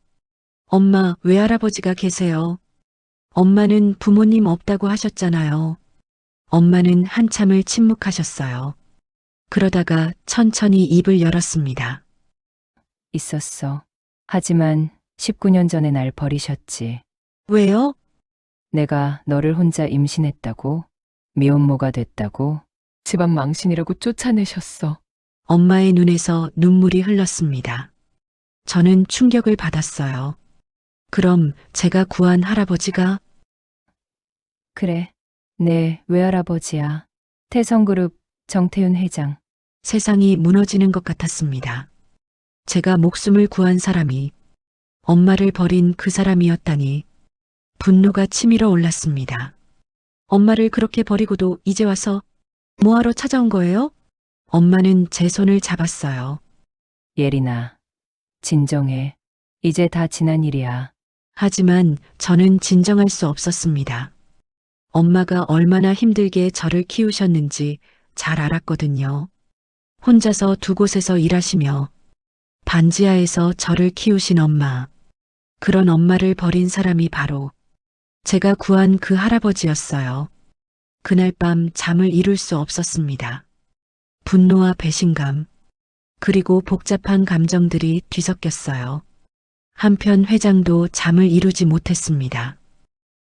엄마, 외할아버지가 계세요? 엄마는 부모님 없다고 하셨잖아요. 엄마는 한참을 침묵하셨어요. 그러다가 천천히 입을 열었습니다. 있었어. 하지만 19년 전에 날 버리셨지. 왜요? 내가 너를 혼자 임신했다고, 미혼모가 됐다고, 집안 망신이라고 쫓아내셨어. 엄마의 눈에서 눈물이 흘렀습니다. 저는 충격을 받았어요. 그럼 제가 구한 할아버지가 그래, 내 외할아버지야. 태성그룹 정태윤 회장. 세상이 무너지는 것 같았습니다. 제가 목숨을 구한 사람이 엄마를 버린 그 사람이었다니 분노가 치밀어 올랐습니다. 엄마를 그렇게 버리고도 이제 와서 뭐하러 찾아온 거예요? 엄마는 제 손을 잡았어요. 예린아, 진정해. 이제 다 지난 일이야. 하지만 저는 진정할 수 없었습니다. 엄마가 얼마나 힘들게 저를 키우셨는지 잘 알았거든요. 혼자서 두 곳에서 일하시며 반지하에서 저를 키우신 엄마. 그런 엄마를 버린 사람이 바로 제가 구한 그 할아버지였어요. 그날 밤 잠을 이룰 수 없었습니다. 분노와 배신감, 그리고 복잡한 감정들이 뒤섞였어요. 한편 회장도 잠을 이루지 못했습니다.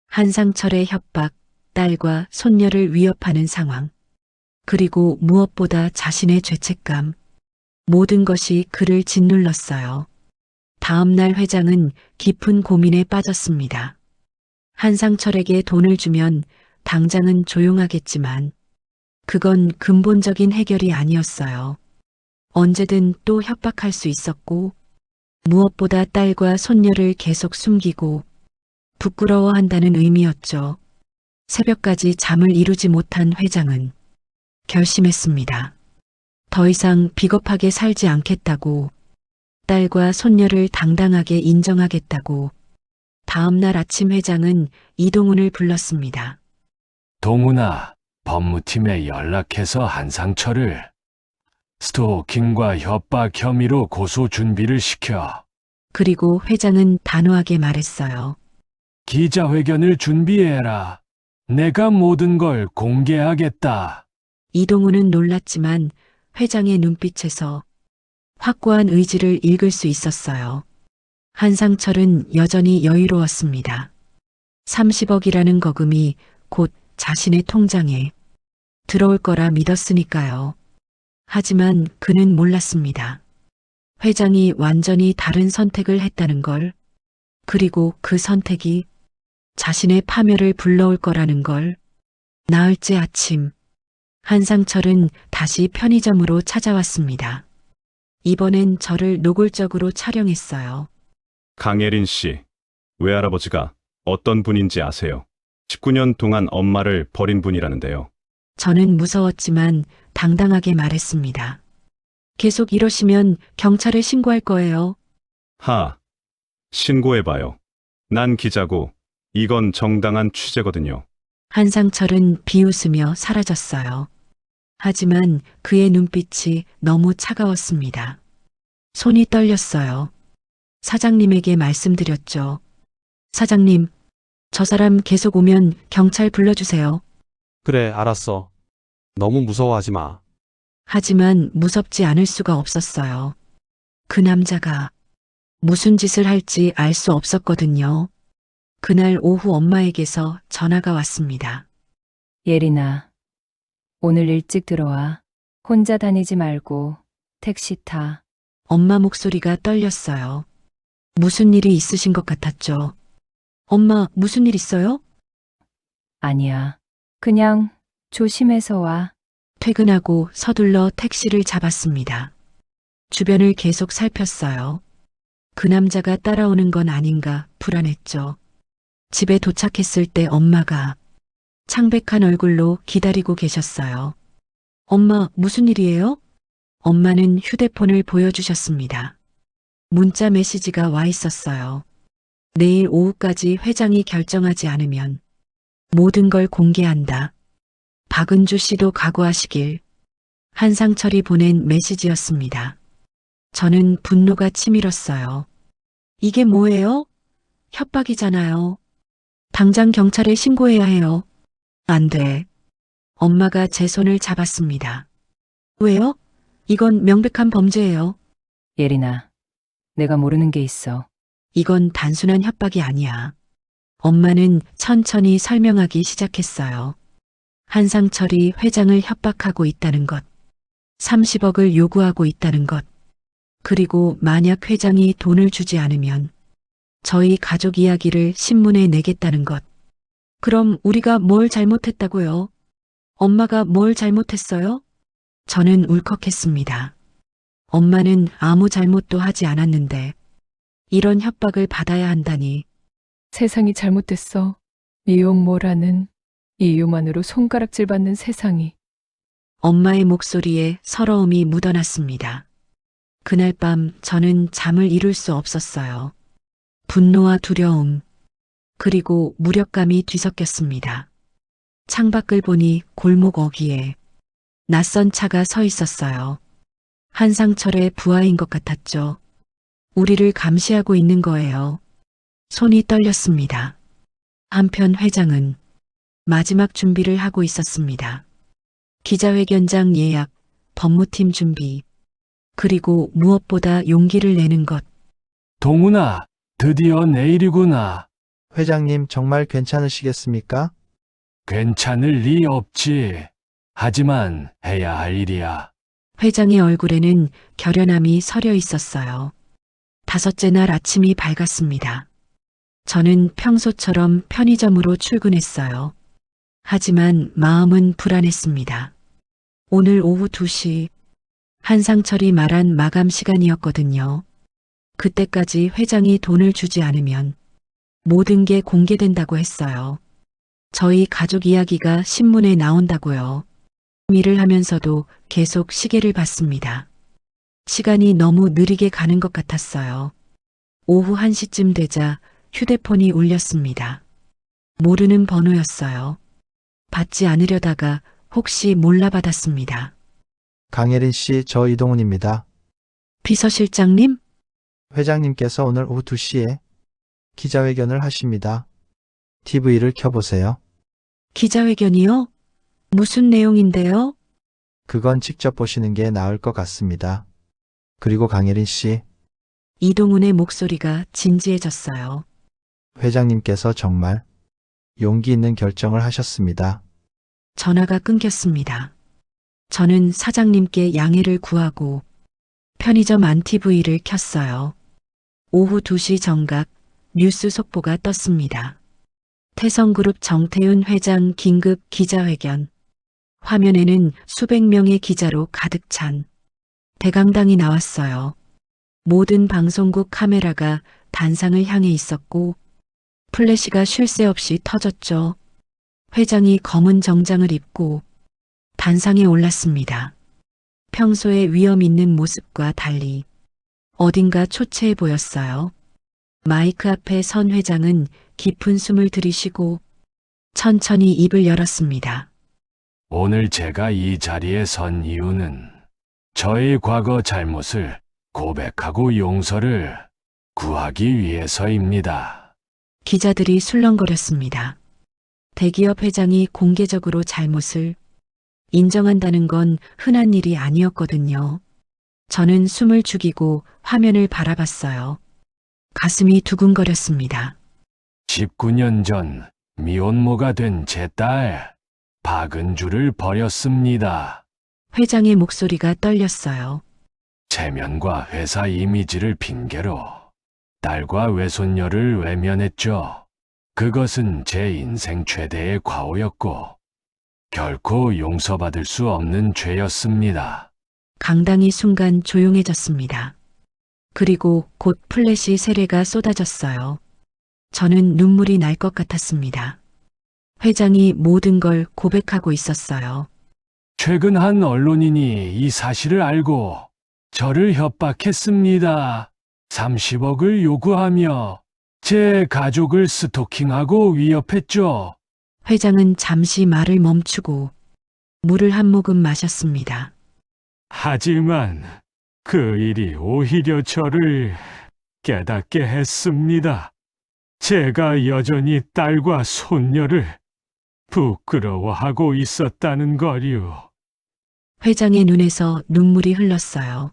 한상철의 협박, 딸과 손녀를 위협하는 상황, 그리고 무엇보다 자신의 죄책감, 모든 것이 그를 짓눌렀어요. 다음 날 회장은 깊은 고민에 빠졌습니다. 한상철에게 돈을 주면 당장은 조용하겠지만 그건 근본적인 해결이 아니었어요. 언제든 또 협박할 수 있었고 무엇보다 딸과 손녀를 계속 숨기고 부끄러워한다는 의미였죠. 새벽까지 잠을 이루지 못한 회장은 결심했습니다. 더 이상 비겁하게 살지 않겠다고, 딸과 손녀를 당당하게 인정하겠다고. 다음 날 아침 회장은 이동훈을 불렀습니다. 동훈아, 법무팀에 연락해서 한상철을 스토킹과 협박 혐의로 고소 준비를 시켜. 그리고 회장은 단호하게 말했어요. 기자회견을 준비해라. 내가 모든 걸 공개하겠다. 이동훈은 놀랐지만 회장의 눈빛에서 확고한 의지를 읽을 수 있었어요. 한상철은 여전히 여유로웠습니다. 30억이라는 거금이 곧 자신의 통장에 들어올 거라 믿었으니까요. 하지만 그는 몰랐습니다. 회장이 완전히 다른 선택을 했다는 걸, 그리고 그 선택이 자신의 파멸을 불러올 거라는 걸. 나흘째 아침, 한상철은 다시 편의점으로 찾아왔습니다. 이번엔 저를 노골적으로 촬영했어요. 강예린 씨, 외할아버지가 어떤 분인지 아세요? 19년 동안 엄마를 버린 분이라는데요. 저는 무서웠지만 당당하게 말했습니다. 계속 이러시면 경찰에 신고할 거예요. 신고해봐요. 난 기자고 이건 정당한 취재거든요. 한상철은 비웃으며 사라졌어요. 하지만 그의 눈빛이 너무 차가웠습니다. 손이 떨렸어요. 사장님에게 말씀드렸죠. 사장님, 저 사람 계속 오면 경찰 불러주세요. 그래, 알았어. 너무 무서워하지 마. 하지만 무섭지 않을 수가 없었어요. 그 남자가 무슨 짓을 할지 알 수 없었거든요. 그날 오후 엄마에게서 전화가 왔습니다. 예린아, 오늘 일찍 들어와. 혼자 다니지 말고 택시 타. 엄마 목소리가 떨렸어요. 무슨 일이 있으신 것 같았죠. 엄마, 무슨 일 있어요? 아니야. 그냥 조심해서 와. 퇴근하고 서둘러 택시를 잡았습니다. 주변을 계속 살폈어요. 그 남자가 따라오는 건 아닌가 불안했죠. 집에 도착했을 때 엄마가 창백한 얼굴로 기다리고 계셨어요. 엄마, 무슨 일이에요? 엄마는 휴대폰을 보여주셨습니다. 문자 메시지가 와 있었어요. 내일 오후까지 회장이 결정하지 않으면 모든 걸 공개한다. 박은주 씨도 각오하시길. 한상철이 보낸 메시지였습니다. 저는 분노가 치밀었어요. 이게 뭐예요? 협박이잖아요. 당장 경찰에 신고해야 해요. 안 돼. 엄마가 제 손을 잡았습니다. 왜요? 이건 명백한 범죄예요. 예린아, 내가 모르는 게 있어. 이건 단순한 협박이 아니야. 엄마는 천천히 설명하기 시작했어요. 한상철이 회장을 협박하고 있다는 것, 30억을 요구하고 있다는 것, 그리고 만약 회장이 돈을 주지 않으면 저희 가족 이야기를 신문에 내겠다는 것. 그럼 우리가 뭘 잘못했다고요? 엄마가 뭘 잘못했어요? 저는 울컥했습니다. 엄마는 아무 잘못도 하지 않았는데 이런 협박을 받아야 한다니. 세상이 잘못됐어. 미용모라는 이유만으로 손가락질 받는 세상이. 엄마의 목소리에 서러움이 묻어났습니다. 그날 밤 저는 잠을 이룰 수 없었어요. 분노와 두려움, 그리고 무력감이 뒤섞였습니다. 창밖을 보니 골목 어귀에 낯선 차가 서 있었어요. 한상철의 부하인 것 같았죠. 우리를 감시하고 있는 거예요. 손이 떨렸습니다. 한편 회장은 마지막 준비를 하고 있었습니다. 기자회견장 예약, 법무팀 준비, 그리고 무엇보다 용기를 내는 것. 동훈아, 드디어 내일이구나. 회장님 정말 괜찮으시겠습니까? 괜찮을 리 없지. 하지만 해야 할 일이야. 회장의 얼굴에는 결연함이 서려 있었어요. 5째 날 아침이 밝았습니다. 저는 평소처럼 편의점으로 출근했어요. 하지만 마음은 불안했습니다. 오늘 오후 2시, 한상철이 말한 마감 시간이었거든요. 그때까지 회장이 돈을 주지 않으면 모든 게 공개된다고 했어요. 저희 가족 이야기가 신문에 나온다고요. 일을 하면서도 계속 시계를 봤습니다. 시간이 너무 느리게 가는 것 같았어요. 오후 1시쯤 되자 휴대폰이 울렸습니다. 모르는 번호였어요. 받지 않으려다가 혹시 몰라 받았습니다. 강예린 씨, 저 이동훈입니다. 비서실장님? 회장님께서 오늘 오후 2시에 기자회견을 하십니다. TV를 켜보세요. 기자회견이요? 무슨 내용인데요? 그건 직접 보시는 게 나을 것 같습니다. 그리고 강예린 씨, 이동훈의 목소리가 진지해졌어요. 회장님께서 정말 용기 있는 결정을 하셨습니다. 전화가 끊겼습니다. 저는 사장님께 양해를 구하고 편의점 안티브이를 켰어요. 오후 2시 정각 뉴스 속보가 떴습니다. 태성그룹 정태윤 회장 긴급 기자회견. 화면에는 수백 명의 기자로 가득 찬 대강당이 나왔어요. 모든 방송국 카메라가 단상을 향해 있었고 플래시가 쉴 새 없이 터졌죠. 회장이 검은 정장을 입고 단상에 올랐습니다. 평소의 위험 있는 모습과 달리 어딘가 초췌해 보였어요. 마이크 앞에 선 회장은 깊은 숨을 들이쉬고 천천히 입을 열었습니다. 오늘 제가 이 자리에 선 이유는 저의 과거 잘못을 고백하고 용서를 구하기 위해서입니다. 기자들이 술렁거렸습니다. 대기업 회장이 공개적으로 잘못을 인정한다는 건 흔한 일이 아니었거든요. 저는 숨을 죽이고 화면을 바라봤어요. 가슴이 두근거렸습니다. 19년 전 미혼모가 된 제 딸 박은주를 버렸습니다. 회장의 목소리가 떨렸어요. 체면과 회사 이미지를 핑계로 딸과 외손녀를 외면했죠. 그것은 제 인생 최대의 과오였고 결코 용서받을 수 없는 죄였습니다. 강당이 순간 조용해졌습니다. 그리고 곧 플래시 세례가 쏟아졌어요. 저는 눈물이 날 것 같았습니다. 회장이 모든 걸 고백하고 있었어요. 최근 한 언론인이 이 사실을 알고 저를 협박했습니다. 30억을 요구하며 제 가족을 스토킹하고 위협했죠. 회장은 잠시 말을 멈추고 물을 한 모금 마셨습니다. 하지만 그 일이 오히려 저를 깨닫게 했습니다. 제가 여전히 딸과 손녀를 부끄러워하고 있었다는 거요. 회장의 눈에서 눈물이 흘렀어요.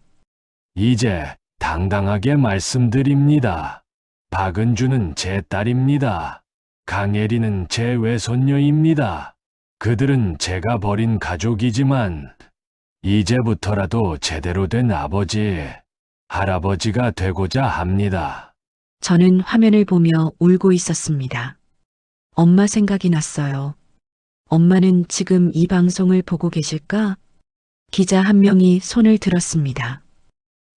이제 당당하게 말씀드립니다. 박은주는 제 딸입니다. 강예리는 제 외손녀입니다. 그들은 제가 버린 가족이지만 이제부터라도 제대로 된 아버지, 할아버지가 되고자 합니다. 저는 화면을 보며 울고 있었습니다. 엄마 생각이 났어요. 엄마는 지금 이 방송을 보고 계실까? 기자 한 명이 손을 들었습니다.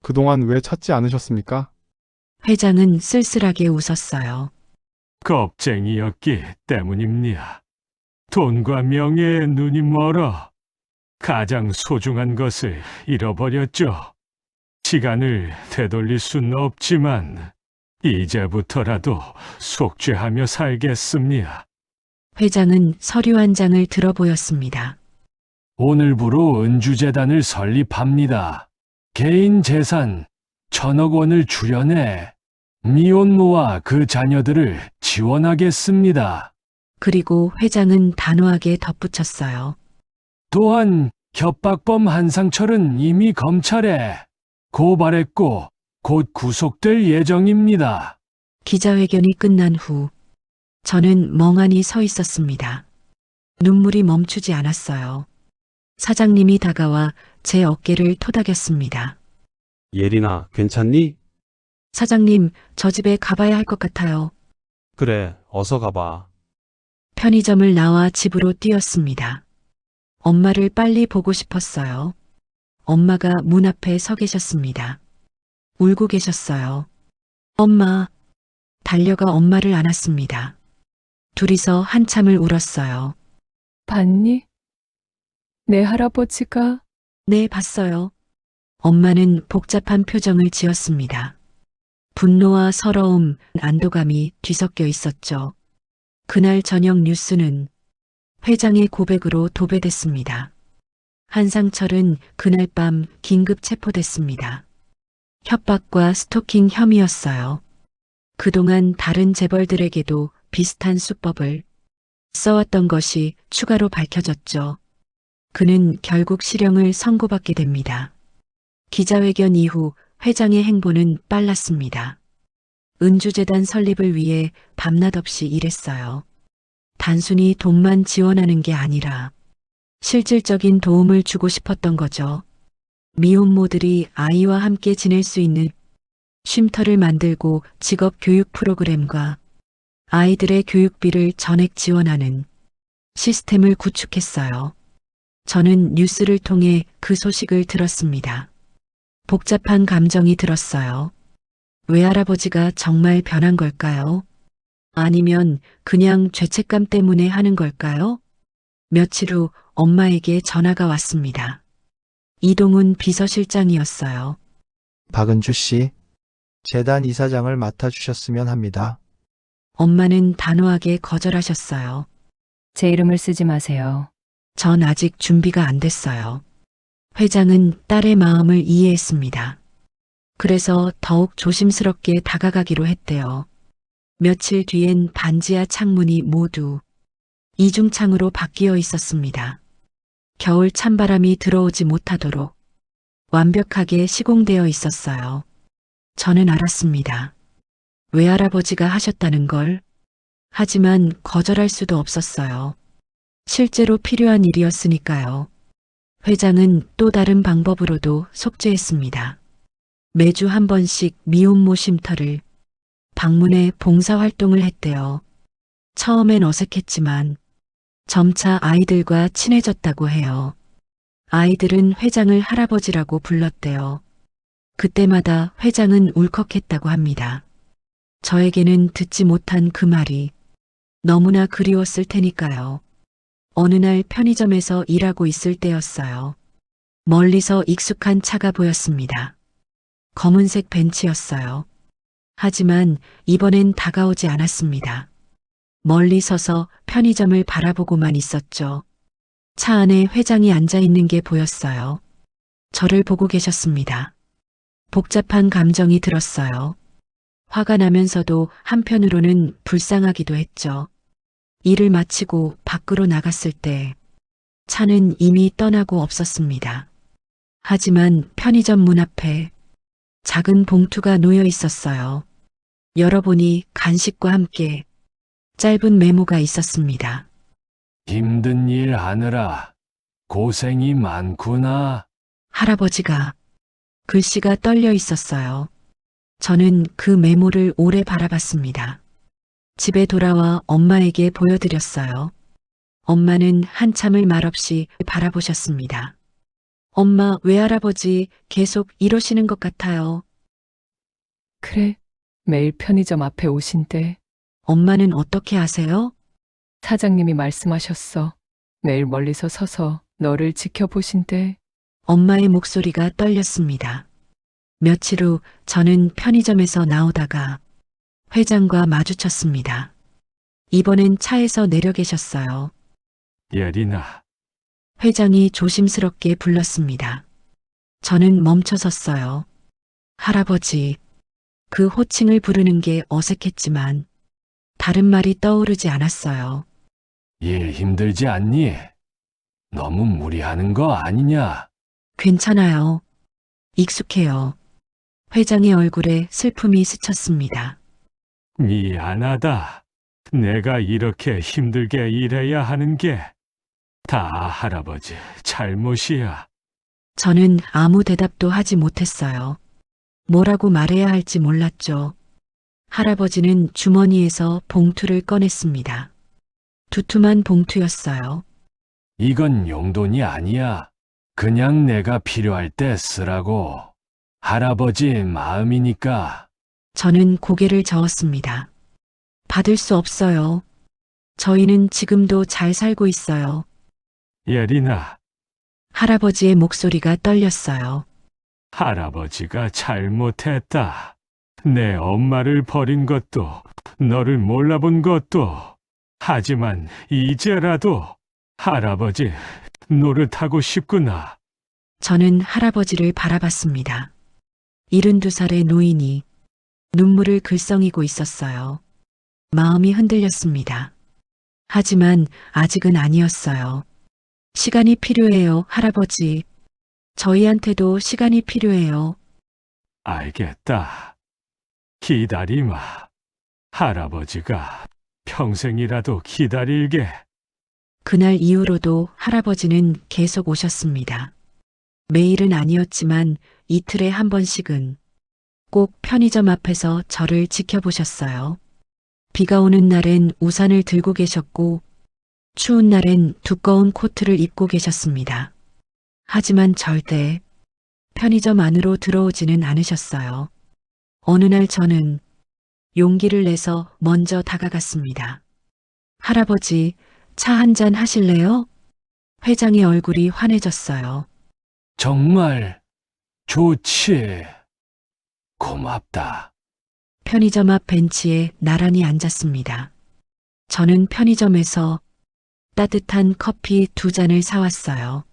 그동안 왜 찾지 않으셨습니까? 회장은 쓸쓸하게 웃었어요. 겁쟁이였기 때문입니다. 돈과 명예에 눈이 멀어 가장 소중한 것을 잃어버렸죠. 시간을 되돌릴 수는 없지만 이제부터라도 속죄하며 살겠습니다. 회장은 서류 한 장을 들어 보였습니다. 오늘부로 은주재단을 설립합니다. 개인 재산 1,000억 원을 출연해 미혼모와 그 자녀들을 지원하겠습니다. 그리고 회장은 단호하게 덧붙였어요. 또한 협박범 한상철은 이미 검찰에 고발했고 곧 구속될 예정입니다. 기자회견이 끝난 후 저는 멍하니 서 있었습니다. 눈물이 멈추지 않았어요. 사장님이 다가와 제 어깨를 토닥였습니다. 예린아, 괜찮니? 사장님, 저 집에 가봐야 할 것 같아요. 그래, 어서 가봐. 편의점을 나와 집으로 뛰었습니다. 엄마를 빨리 보고 싶었어요. 엄마가 문 앞에 서 계셨습니다. 울고 계셨어요. 엄마. 달려가 엄마를 안았습니다. 둘이서 한참을 울었어요. 봤니? 내 할아버지가 네, 봤어요. 엄마는 복잡한 표정을 지었습니다. 분노와 서러움, 안도감이 뒤섞여 있었죠. 그날 저녁 뉴스는 회장의 고백으로 도배됐습니다. 한상철은 그날 밤 긴급 체포됐습니다. 협박과 스토킹 혐의였어요. 그동안 다른 재벌들에게도 비슷한 수법을 써왔던 것이 추가로 밝혀졌죠. 그는 결국 실형을 선고받게 됩니다. 기자회견 이후 회장의 행보는 빨랐습니다. 은주재단 설립을 위해 밤낮 없이 일했어요. 단순히 돈만 지원하는 게 아니라 실질적인 도움을 주고 싶었던 거죠. 미혼모들이 아이와 함께 지낼 수 있는 쉼터를 만들고 직업 교육 프로그램과 아이들의 교육비를 전액 지원하는 시스템을 구축했어요. 저는 뉴스를 통해 그 소식을 들었습니다. 복잡한 감정이 들었어요. 외할아버지가 정말 변한 걸까요? 아니면 그냥 죄책감 때문에 하는 걸까요? 며칠 후 엄마에게 전화가 왔습니다. 이동훈 비서실장이었어요. 박은주 씨, 재단 이사장을 맡아주셨으면 합니다. 엄마는 단호하게 거절하셨어요. 제 이름을 쓰지 마세요. 전 아직 준비가 안 됐어요. 회장은 딸의 마음을 이해했습니다. 그래서 더욱 조심스럽게 다가가기로 했대요. 며칠 뒤엔 반지하 창문이 모두 이중창으로 바뀌어 있었습니다. 겨울 찬바람이 들어오지 못하도록 완벽하게 시공되어 있었어요. 저는 알았습니다. 외할아버지가 하셨다는 걸. 하지만 거절할 수도 없었어요. 실제로 필요한 일이었으니까요. 회장은 또 다른 방법으로도 속죄했습니다. 매주 한 번씩 미혼모 쉼터를 방문해 봉사활동을 했대요. 처음엔 어색했지만 점차 아이들과 친해졌다고 해요. 아이들은 회장을 할아버지라고 불렀대요. 그때마다 회장은 울컥했다고 합니다. 저에게는 듣지 못한 그 말이 너무나 그리웠을 테니까요. 어느 날 편의점에서 일하고 있을 때였어요. 멀리서 익숙한 차가 보였습니다. 검은색 벤츠였어요. 하지만 이번엔 다가오지 않았습니다. 멀리 서서 편의점을 바라보고만 있었죠. 차 안에 회장이 앉아 있는 게 보였어요. 저를 보고 계셨습니다. 복잡한 감정이 들었어요. 화가 나면서도 한편으로는 불쌍하기도 했죠. 일을 마치고 밖으로 나갔을 때 차는 이미 떠나고 없었습니다. 하지만 편의점 문 앞에 작은 봉투가 놓여 있었어요. 열어보니 간식과 함께 짧은 메모가 있었습니다. 힘든 일 하느라 고생이 많구나. 할아버지가 글씨가 떨려 있었어요. 저는 그 메모를 오래 바라봤습니다. 집에 돌아와 엄마에게 보여드렸어요. 엄마는 한참을 말없이 바라보셨습니다. 엄마, 외할아버지 계속 이러시는 것 같아요. 그래, 매일 편의점 앞에 오신대. 엄마는 어떻게 아세요? 사장님이 말씀하셨어. 매일 멀리서 서서 너를 지켜보신대. 엄마의 목소리가 떨렸습니다. 며칠 후 저는 편의점에서 나오다가 회장과 마주쳤습니다. 이번엔 차에서 내려 계셨어요. 예린아, 회장이 조심스럽게 불렀습니다. 저는 멈춰 섰어요. 할아버지, 그 호칭을 부르는 게 어색했지만 다른 말이 떠오르지 않았어요. 일 힘들지 않니? 너무 무리하는 거 아니냐? 괜찮아요. 익숙해요. 회장의 얼굴에 슬픔이 스쳤습니다. 미안하다. 내가 이렇게 힘들게 일해야 하는 게 다 할아버지 잘못이야. 저는 아무 대답도 하지 못했어요. 뭐라고 말해야 할지 몰랐죠. 할아버지는 주머니에서 봉투를 꺼냈습니다. 두툼한 봉투였어요. 이건 용돈이 아니야. 그냥 내가 필요할 때 쓰라고. 할아버지 마음이니까. 저는 고개를 저었습니다. 받을 수 없어요. 저희는 지금도 잘 살고 있어요. 예린아, 할아버지의 목소리가 떨렸어요. 할아버지가 잘못했다. 내 엄마를 버린 것도, 너를 몰라본 것도. 하지만 이제라도 할아버지 노릇하고 싶구나. 저는 할아버지를 바라봤습니다. 72살의 노인이 눈물을 글썽이고 있었어요. 마음이 흔들렸습니다. 하지만 아직은 아니었어요. 시간이 필요해요, 할아버지. 저희한테도 시간이 필요해요. 알겠다. 기다리마. 할아버지가 평생이라도 기다릴게. 그날 이후로도 할아버지는 계속 오셨습니다. 매일은 아니었지만 이틀에 한 번씩은 꼭 편의점 앞에서 저를 지켜보셨어요. 비가 오는 날엔 우산을 들고 계셨고, 추운 날엔 두꺼운 코트를 입고 계셨습니다. 하지만 절대 편의점 안으로 들어오지는 않으셨어요. 어느 날 저는 용기를 내서 먼저 다가갔습니다. 할아버지, 차 한잔 하실래요? 회장의 얼굴이 환해졌어요. 정말 좋지. 고맙다. 편의점 앞 벤치에 나란히 앉았습니다. 저는 편의점에서 따뜻한 커피 2잔을 사왔어요.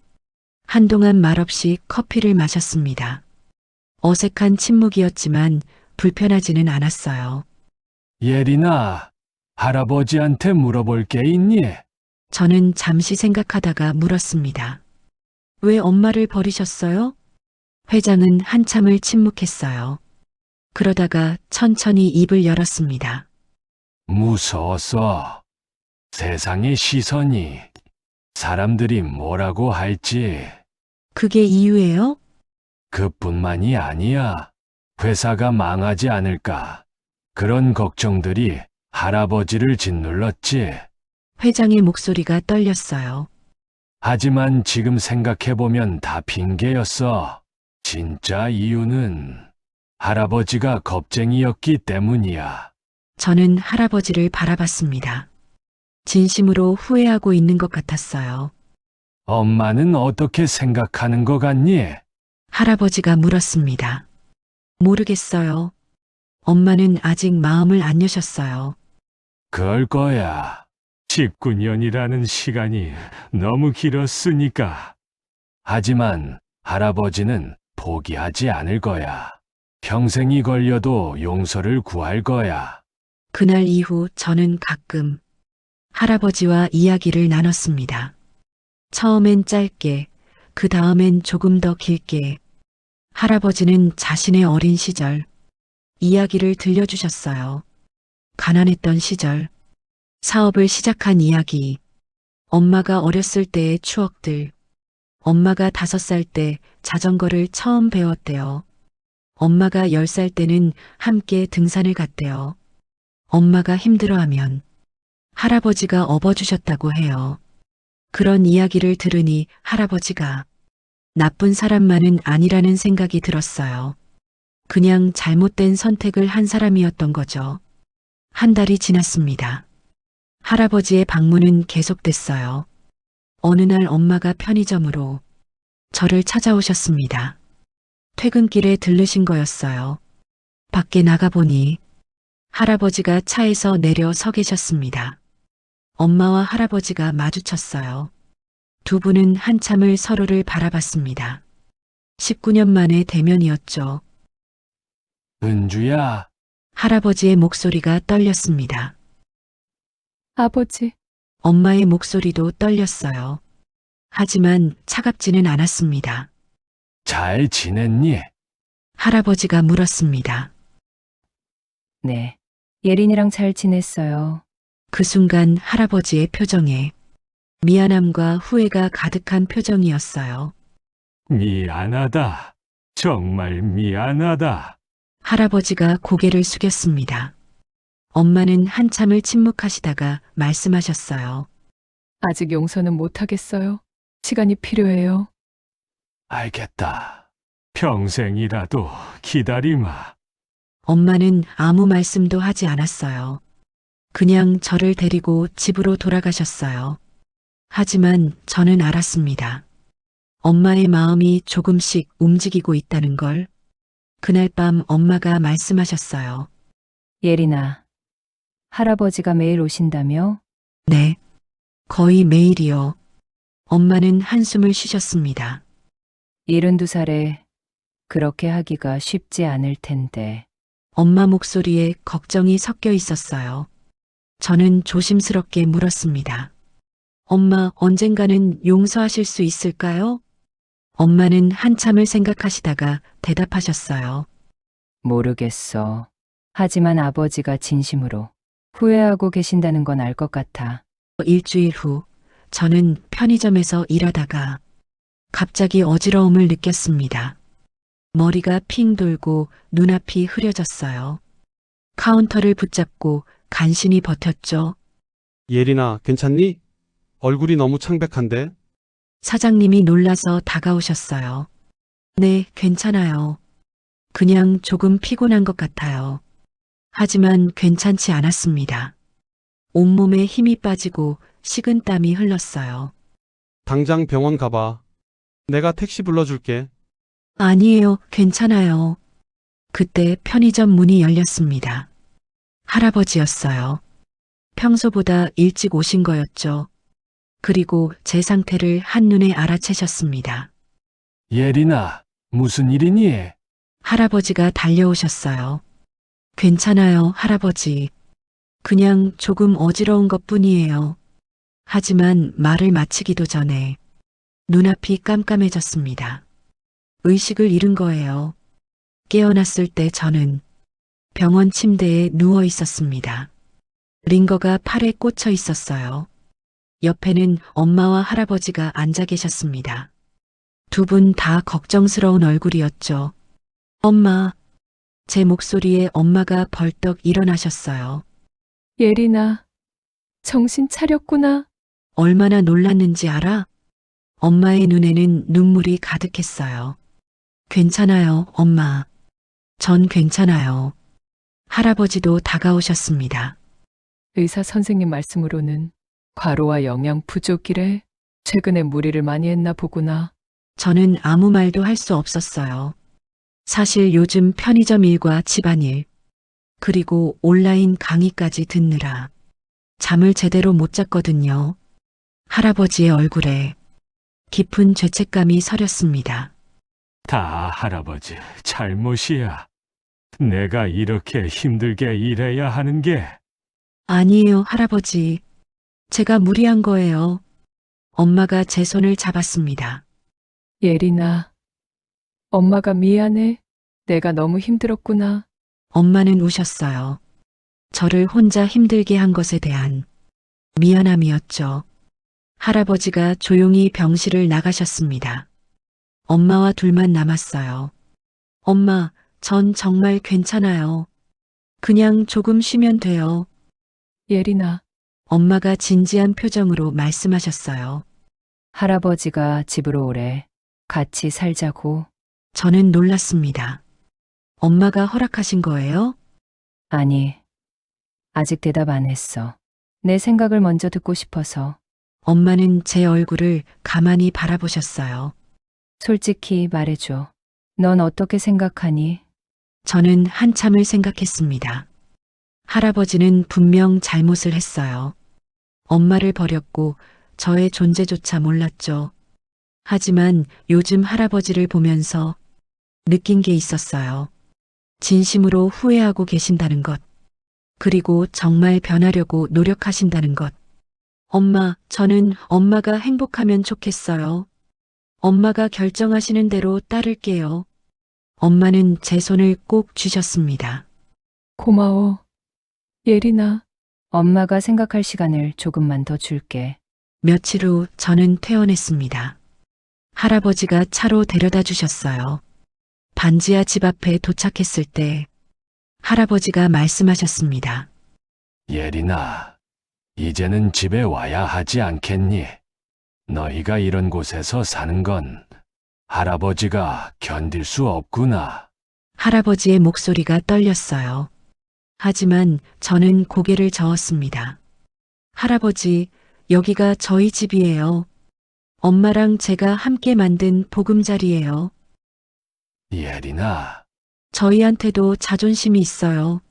한동안 말없이 커피를 마셨습니다. 어색한 침묵이었지만 불편하지는 않았어요. 예린아, 할아버지한테 물어볼 게 있니? 저는 잠시 생각하다가 물었습니다. 왜 엄마를 버리셨어요? 회장은 한참을 침묵했어요. 그러다가 천천히 입을 열었습니다. 무서웠어. 세상의 시선이, 사람들이 뭐라고 할지. 그게 이유예요? 그뿐만이 아니야. 회사가 망하지 않을까. 그런 걱정들이 할아버지를 짓눌렀지. 회장의 목소리가 떨렸어요. 하지만 지금 생각해보면 다 핑계였어. 진짜 이유는 할아버지가 겁쟁이였기 때문이야. 저는 할아버지를 바라봤습니다. 진심으로 후회하고 있는 것 같았어요. 엄마는 어떻게 생각하는 것 같니? 할아버지가 물었습니다. 모르겠어요. 엄마는 아직 마음을 안 여셨어요. 그럴 거야. 19년이라는 시간이 너무 길었으니까. 하지만 할아버지는 포기하지 않을 거야. 평생이 걸려도 용서를 구할 거야. 그날 이후 저는 가끔 할아버지와 이야기를 나눴습니다. 처음엔 짧게, 그 다음엔 조금 더 길게. 할아버지는 자신의 어린 시절 이야기를 들려주셨어요. 가난했던 시절, 사업을 시작한 이야기, 엄마가 어렸을 때의 추억들, 엄마가 5살 때 자전거를 처음 배웠대요. 엄마가 10살 때는 함께 등산을 갔대요. 엄마가 힘들어하면 할아버지가 업어주셨다고 해요. 그런 이야기를 들으니 할아버지가 나쁜 사람만은 아니라는 생각이 들었어요. 그냥 잘못된 선택을 한 사람이었던 거죠. 한 달이 지났습니다. 할아버지의 방문은 계속됐어요. 어느 날 엄마가 편의점으로 저를 찾아오셨습니다. 퇴근길에 들르신 거였어요. 밖에 나가보니 할아버지가 차에서 내려 서 계셨습니다. 엄마와 할아버지가 마주쳤어요. 두 분은 한참을 서로를 바라봤습니다. 19년 만의 대면이었죠. 은주야, 할아버지의 목소리가 떨렸습니다. 아버지, 엄마의 목소리도 떨렸어요. 하지만 차갑지는 않았습니다. 잘 지냈니? 할아버지가 물었습니다. 네. 예린이랑 잘 지냈어요. 그 순간 할아버지의 표정에 미안함과 후회가 가득한 표정이었어요. 미안하다. 정말 미안하다. 할아버지가 고개를 숙였습니다. 엄마는 한참을 침묵하시다가 말씀하셨어요. 아직 용서는 못하겠어요. 시간이 필요해요. 알겠다. 평생이라도 기다리마. 엄마는 아무 말씀도 하지 않았어요. 그냥 저를 데리고 집으로 돌아가셨어요. 하지만 저는 알았습니다. 엄마의 마음이 조금씩 움직이고 있다는 걸. 그날 밤 엄마가 말씀하셨어요. 예린아, 할아버지가 매일 오신다며? 네, 거의 매일이요. 엄마는 한숨을 쉬셨습니다. 72살에 그렇게 하기가 쉽지 않을 텐데. 엄마 목소리에 걱정이 섞여 있었어요. 저는 조심스럽게 물었습니다. 엄마, 언젠가는 용서하실 수 있을까요? 엄마는 한참을 생각하시다가 대답하셨어요. 모르겠어. 하지만 아버지가 진심으로 후회하고 계신다는 건 알 것 같아. 일주일 후, 저는 편의점에서 일하다가 갑자기 어지러움을 느꼈습니다. 머리가 핑 돌고 눈앞이 흐려졌어요. 카운터를 붙잡고 간신히 버텼죠. 예린아, 괜찮니? 얼굴이 너무 창백한데? 사장님이 놀라서 다가오셨어요. 네, 괜찮아요. 그냥 조금 피곤한 것 같아요. 하지만 괜찮지 않았습니다. 온몸에 힘이 빠지고 식은땀이 흘렀어요. 당장 병원 가봐. 내가 택시 불러줄게. 아니에요, 괜찮아요. 그때 편의점 문이 열렸습니다. 할아버지였어요. 평소보다 일찍 오신 거였죠. 그리고 제 상태를 한눈에 알아채셨습니다. 예린아, 무슨 일이니? 할아버지가 달려오셨어요. 괜찮아요, 할아버지. 그냥 조금 어지러운 것 뿐이에요. 하지만 말을 마치기도 전에 눈앞이 깜깜해졌습니다. 의식을 잃은 거예요. 깨어났을 때 저는 병원 침대에 누워 있었습니다. 링거가 팔에 꽂혀 있었어요. 옆에는 엄마와 할아버지가 앉아 계셨습니다. 두 분 다 걱정스러운 얼굴이었죠. 엄마, 제 목소리에 엄마가 벌떡 일어나셨어요. 예린아, 정신 차렸구나. 얼마나 놀랐는지 알아? 엄마의 눈에는 눈물이 가득했어요. 괜찮아요, 엄마. 전 괜찮아요. 할아버지도 다가오셨습니다. 의사 선생님 말씀으로는 과로와 영양 부족이래. 최근에 무리를 많이 했나 보구나. 저는 아무 말도 할 수 없었어요. 사실 요즘 편의점 일과 집안일, 그리고 온라인 강의까지 듣느라 잠을 제대로 못 잤거든요. 할아버지의 얼굴에 깊은 죄책감이 서렸습니다. 다 할아버지 잘못이야. 내가 이렇게 힘들게 일해야 하는 게. 아니에요, 할아버지. 제가 무리한 거예요. 엄마가 제 손을 잡았습니다. 예린아, 엄마가 미안해. 내가 너무 힘들었구나. 엄마는 우셨어요. 저를 혼자 힘들게 한 것에 대한 미안함이었죠. 할아버지가 조용히 병실을 나가셨습니다. 엄마와 둘만 남았어요. 엄마, 전 정말 괜찮아요. 그냥 조금 쉬면 돼요. 예린아, 엄마가 진지한 표정으로 말씀하셨어요. 할아버지가 집으로 오래. 같이 살자고. 저는 놀랐습니다. 엄마가 허락하신 거예요? 아니, 아직 대답 안 했어. 내 생각을 먼저 듣고 싶어서. 엄마는 제 얼굴을 가만히 바라보셨어요. 솔직히 말해줘. 넌 어떻게 생각하니? 저는 한참을 생각했습니다. 할아버지는 분명 잘못을 했어요. 엄마를 버렸고 저의 존재조차 몰랐죠. 하지만 요즘 할아버지를 보면서 느낀 게 있었어요. 진심으로 후회하고 계신다는 것. 그리고 정말 변하려고 노력하신다는 것. 엄마, 저는 엄마가 행복하면 좋겠어요. 엄마가 결정하시는 대로 따를게요. 엄마는 제 손을 꼭 쥐셨습니다. 고마워. 예린아, 엄마가 생각할 시간을 조금만 더 줄게. 며칠 후 저는 퇴원했습니다. 할아버지가 차로 데려다 주셨어요. 반지하 집 앞에 도착했을 때 할아버지가 말씀하셨습니다. 예린아, 이제는 집에 와야 하지 않겠니? 너희가 이런 곳에서 사는 건 할아버지가 견딜 수 없구나. 할아버지의 목소리가 떨렸어요. 하지만 저는 고개를 저었습니다. 할아버지, 여기가 저희 집이에요. 엄마랑 제가 함께 만든 보금자리예요. 예린아, 저희한테도 자존심이 있어요.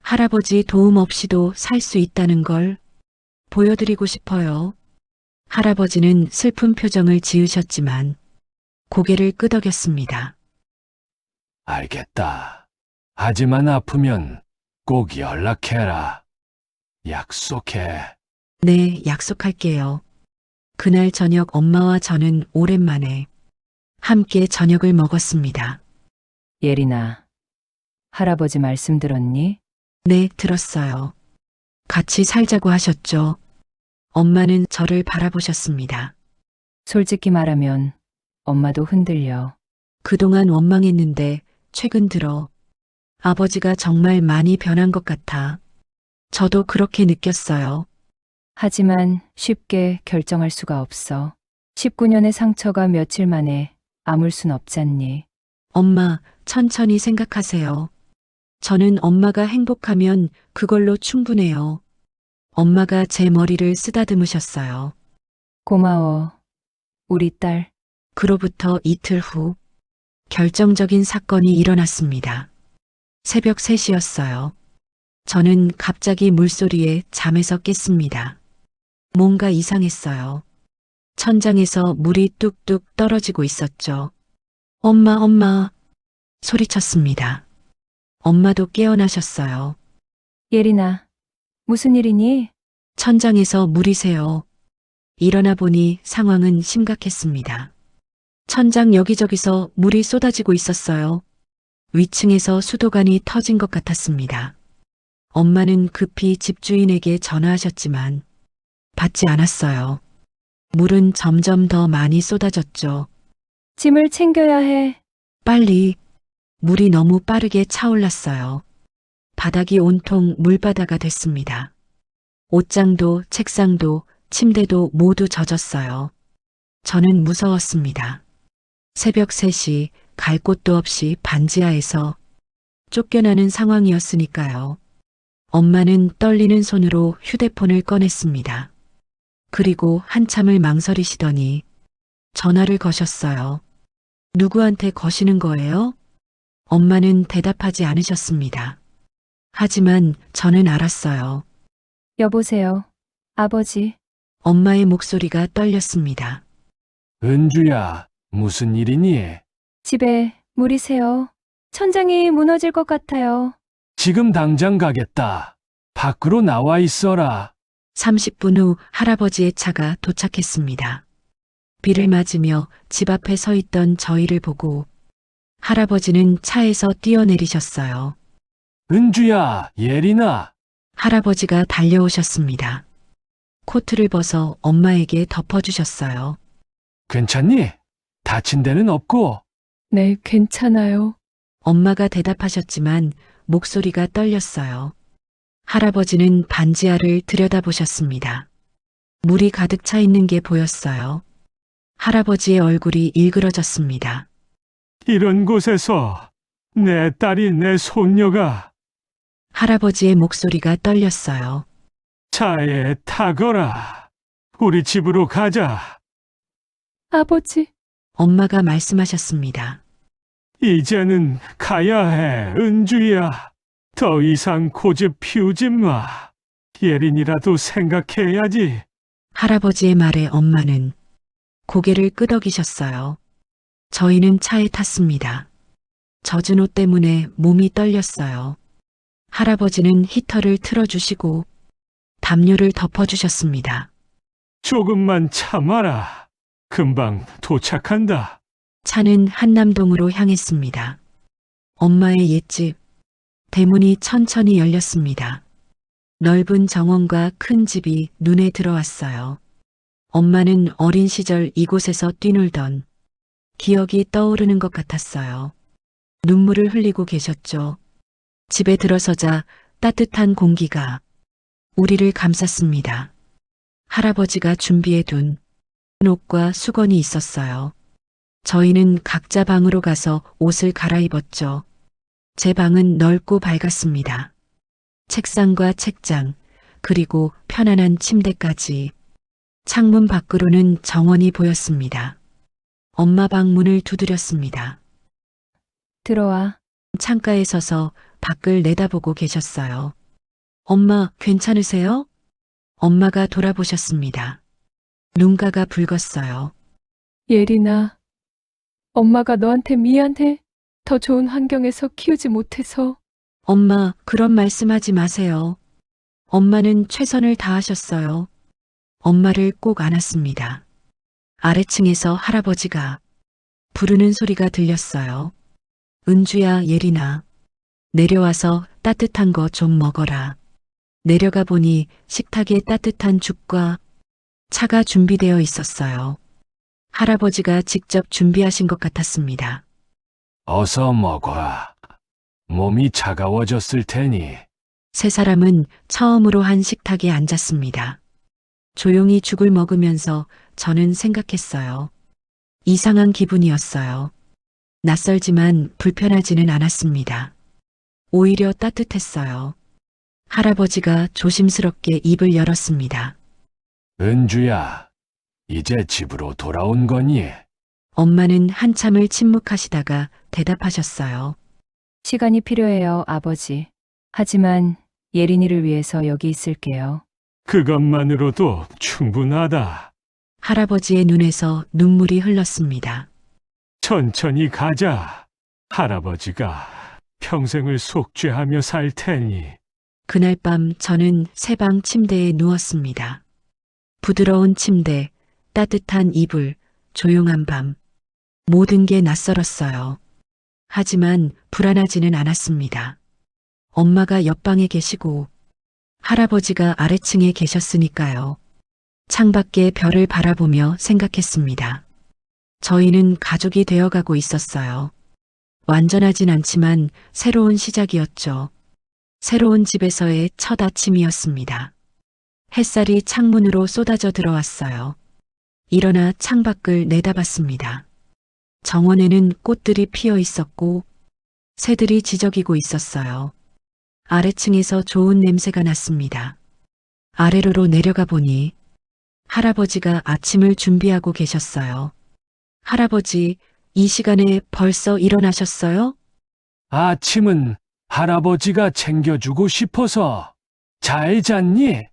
할아버지 도움 없이도 살 수 있다는 걸 보여드리고 싶어요. 할아버지는 슬픈 표정을 지으셨지만 고개를 끄덕였습니다. 알겠다. 하지만 아프면 꼭 연락해라. 약속해. 네, 약속할게요. 그날 저녁 엄마와 저는 오랜만에 함께 저녁을 먹었습니다. 예린아, 할아버지 말씀 들었니? 네, 들었어요. 같이 살자고 하셨죠. 엄마는 저를 바라보셨습니다. 솔직히 말하면 엄마도 흔들려. 그동안 원망했는데 최근 들어 아버지가 정말 많이 변한 것 같아. 저도 그렇게 느꼈어요. 하지만 쉽게 결정할 수가 없어. 19년의 상처가 며칠 만에 아물 순 없잖니. 엄마, 천천히 생각하세요. 저는 엄마가 행복하면 그걸로 충분해요. 엄마가 제 머리를 쓰다듬으셨어요. 고마워. 우리 딸. 그로부터 이틀 후 결정적인 사건이 일어났습니다. 새벽 3시였어요. 저는 갑자기 물소리에 잠에서 깼습니다. 뭔가 이상했어요. 천장에서 물이 뚝뚝 떨어지고 있었죠. 엄마, 엄마. 소리쳤습니다. 엄마도 깨어나셨어요. 예린아, 무슨 일이니? 천장에서 물이 새어. 일어나 보니 상황은 심각했습니다. 천장 여기저기서 물이 쏟아지고 있었어요. 위층에서 수도관이 터진 것 같았습니다. 엄마는 급히 집주인에게 전화하셨지만 받지 않았어요. 물은 점점 더 많이 쏟아졌죠. 짐을 챙겨야 해. 빨리. 물이 너무 빠르게 차올랐어요. 바닥이 온통 물바다가 됐습니다. 옷장도 책상도 침대도 모두 젖었어요. 저는 무서웠습니다. 새벽 3시 갈 곳도 없이 반지하에서 쫓겨나는 상황이었으니까요. 엄마는 떨리는 손으로 휴대폰을 꺼냈습니다. 그리고 한참을 망설이시더니 전화를 거셨어요. 누구한테 거시는 거예요? 엄마는 대답하지 않으셨습니다. 하지만 저는 알았어요. 여보세요. 아버지. 엄마의 목소리가 떨렸습니다. 은주야, 무슨 일이니? 집에 물이 새요. 천장이 무너질 것 같아요. 지금 당장 가겠다. 밖으로 나와 있어라. 30분 후 할아버지의 차가 도착했습니다. 비를 맞으며 집 앞에 서 있던 저희를 보고 할아버지는 차에서 뛰어내리셨어요. 은주야, 예린아. 할아버지가 달려오셨습니다. 코트를 벗어 엄마에게 덮어주셨어요. 괜찮니? 다친 데는 없고. 네, 괜찮아요. 엄마가 대답하셨지만 목소리가 떨렸어요. 할아버지는 반지하를 들여다보셨습니다. 물이 가득 차 있는 게 보였어요. 할아버지의 얼굴이 일그러졌습니다. 이런 곳에서 내 딸이 내 손녀가 할아버지의 목소리가 떨렸어요. 차에 타거라. 우리 집으로 가자. 아버지. 엄마가 말씀하셨습니다. 이제는 가야 해, 은주야. 더 이상 고집 피우지 마. 예린이라도 생각해야지. 할아버지의 말에 엄마는 고개를 끄덕이셨어요. 저희는 차에 탔습니다. 젖은 옷 때문에 몸이 떨렸어요. 할아버지는 히터를 틀어주시고 담요를 덮어주셨습니다. 조금만 참아라. 금방 도착한다. 차는 한남동으로 향했습니다. 엄마의 옛집. 대문이 천천히 열렸습니다. 넓은 정원과 큰 집이 눈에 들어왔어요. 엄마는 어린 시절 이곳에서 뛰놀던 기억이 떠오르는 것 같았어요. 눈물을 흘리고 계셨죠. 집에 들어서자 따뜻한 공기가 우리를 감쌌습니다. 할아버지가 준비해둔 옷과 수건이 있었어요. 저희는 각자 방으로 가서 옷을 갈아입었죠. 제 방은 넓고 밝았습니다. 책상과 책장, 그리고 편안한 침대까지. 창문 밖으로는 정원이 보였습니다. 엄마 방 문을 두드렸습니다. 들어와. 창가에 서서 밖을 내다보고 계셨어요. 엄마, 괜찮으세요? 엄마가 돌아보셨습니다. 눈가가 붉었어요. 예린아. 엄마가 너한테 미안해. 더 좋은 환경에서 키우지 못해서. 엄마, 그런 말씀하지 마세요. 엄마는 최선을 다하셨어요. 엄마를 꼭 안았습니다. 아래층에서 할아버지가 부르는 소리가 들렸어요. 은주야, 예린아. 내려와서 따뜻한 거 좀 먹어라. 내려가 보니 식탁에 따뜻한 죽과 차가 준비되어 있었어요. 할아버지가 직접 준비하신 것 같았습니다. 어서 먹어. 몸이 차가워졌을 테니. 세 사람은 처음으로 한 식탁에 앉았습니다. 조용히 죽을 먹으면서 저는 생각했어요. 이상한 기분이었어요. 낯설지만 불편하지는 않았습니다. 오히려 따뜻했어요. 할아버지가 조심스럽게 입을 열었습니다. 은주야, 이제 집으로 돌아온 거니? 엄마는 한참을 침묵하시다가 대답하셨어요. 시간이 필요해요, 아버지. 하지만 예린이를 위해서 여기 있을게요. 그것만으로도 충분하다. 할아버지의 눈에서 눈물이 흘렀습니다. 천천히 가자. 할아버지가 평생을 속죄하며 살 테니. 그날 밤 저는 새방 침대에 누웠습니다. 부드러운 침대, 따뜻한 이불, 조용한 밤. 모든 게 낯설었어요. 하지만 불안하지는 않았습니다. 엄마가 옆방에 계시고 할아버지가 아래층에 계셨으니까요. 창밖에 별을 바라보며 생각했습니다. 저희는 가족이 되어가고 있었어요. 완전하진 않지만 새로운 시작이었죠. 새로운 집에서의 첫 아침이었습니다. 햇살이 창문으로 쏟아져 들어왔어요. 일어나 창밖을 내다봤습니다. 정원에는 꽃들이 피어 있었고 새들이 지저귀고 있었어요. 아래층에서 좋은 냄새가 났습니다. 아래로로 내려가 보니 할아버지가 아침을 준비하고 계셨어요. 할아버지, 이 시간에 벌써 일어나셨어요? 아침은 할아버지가 챙겨주고 싶어서. 잘 잤니?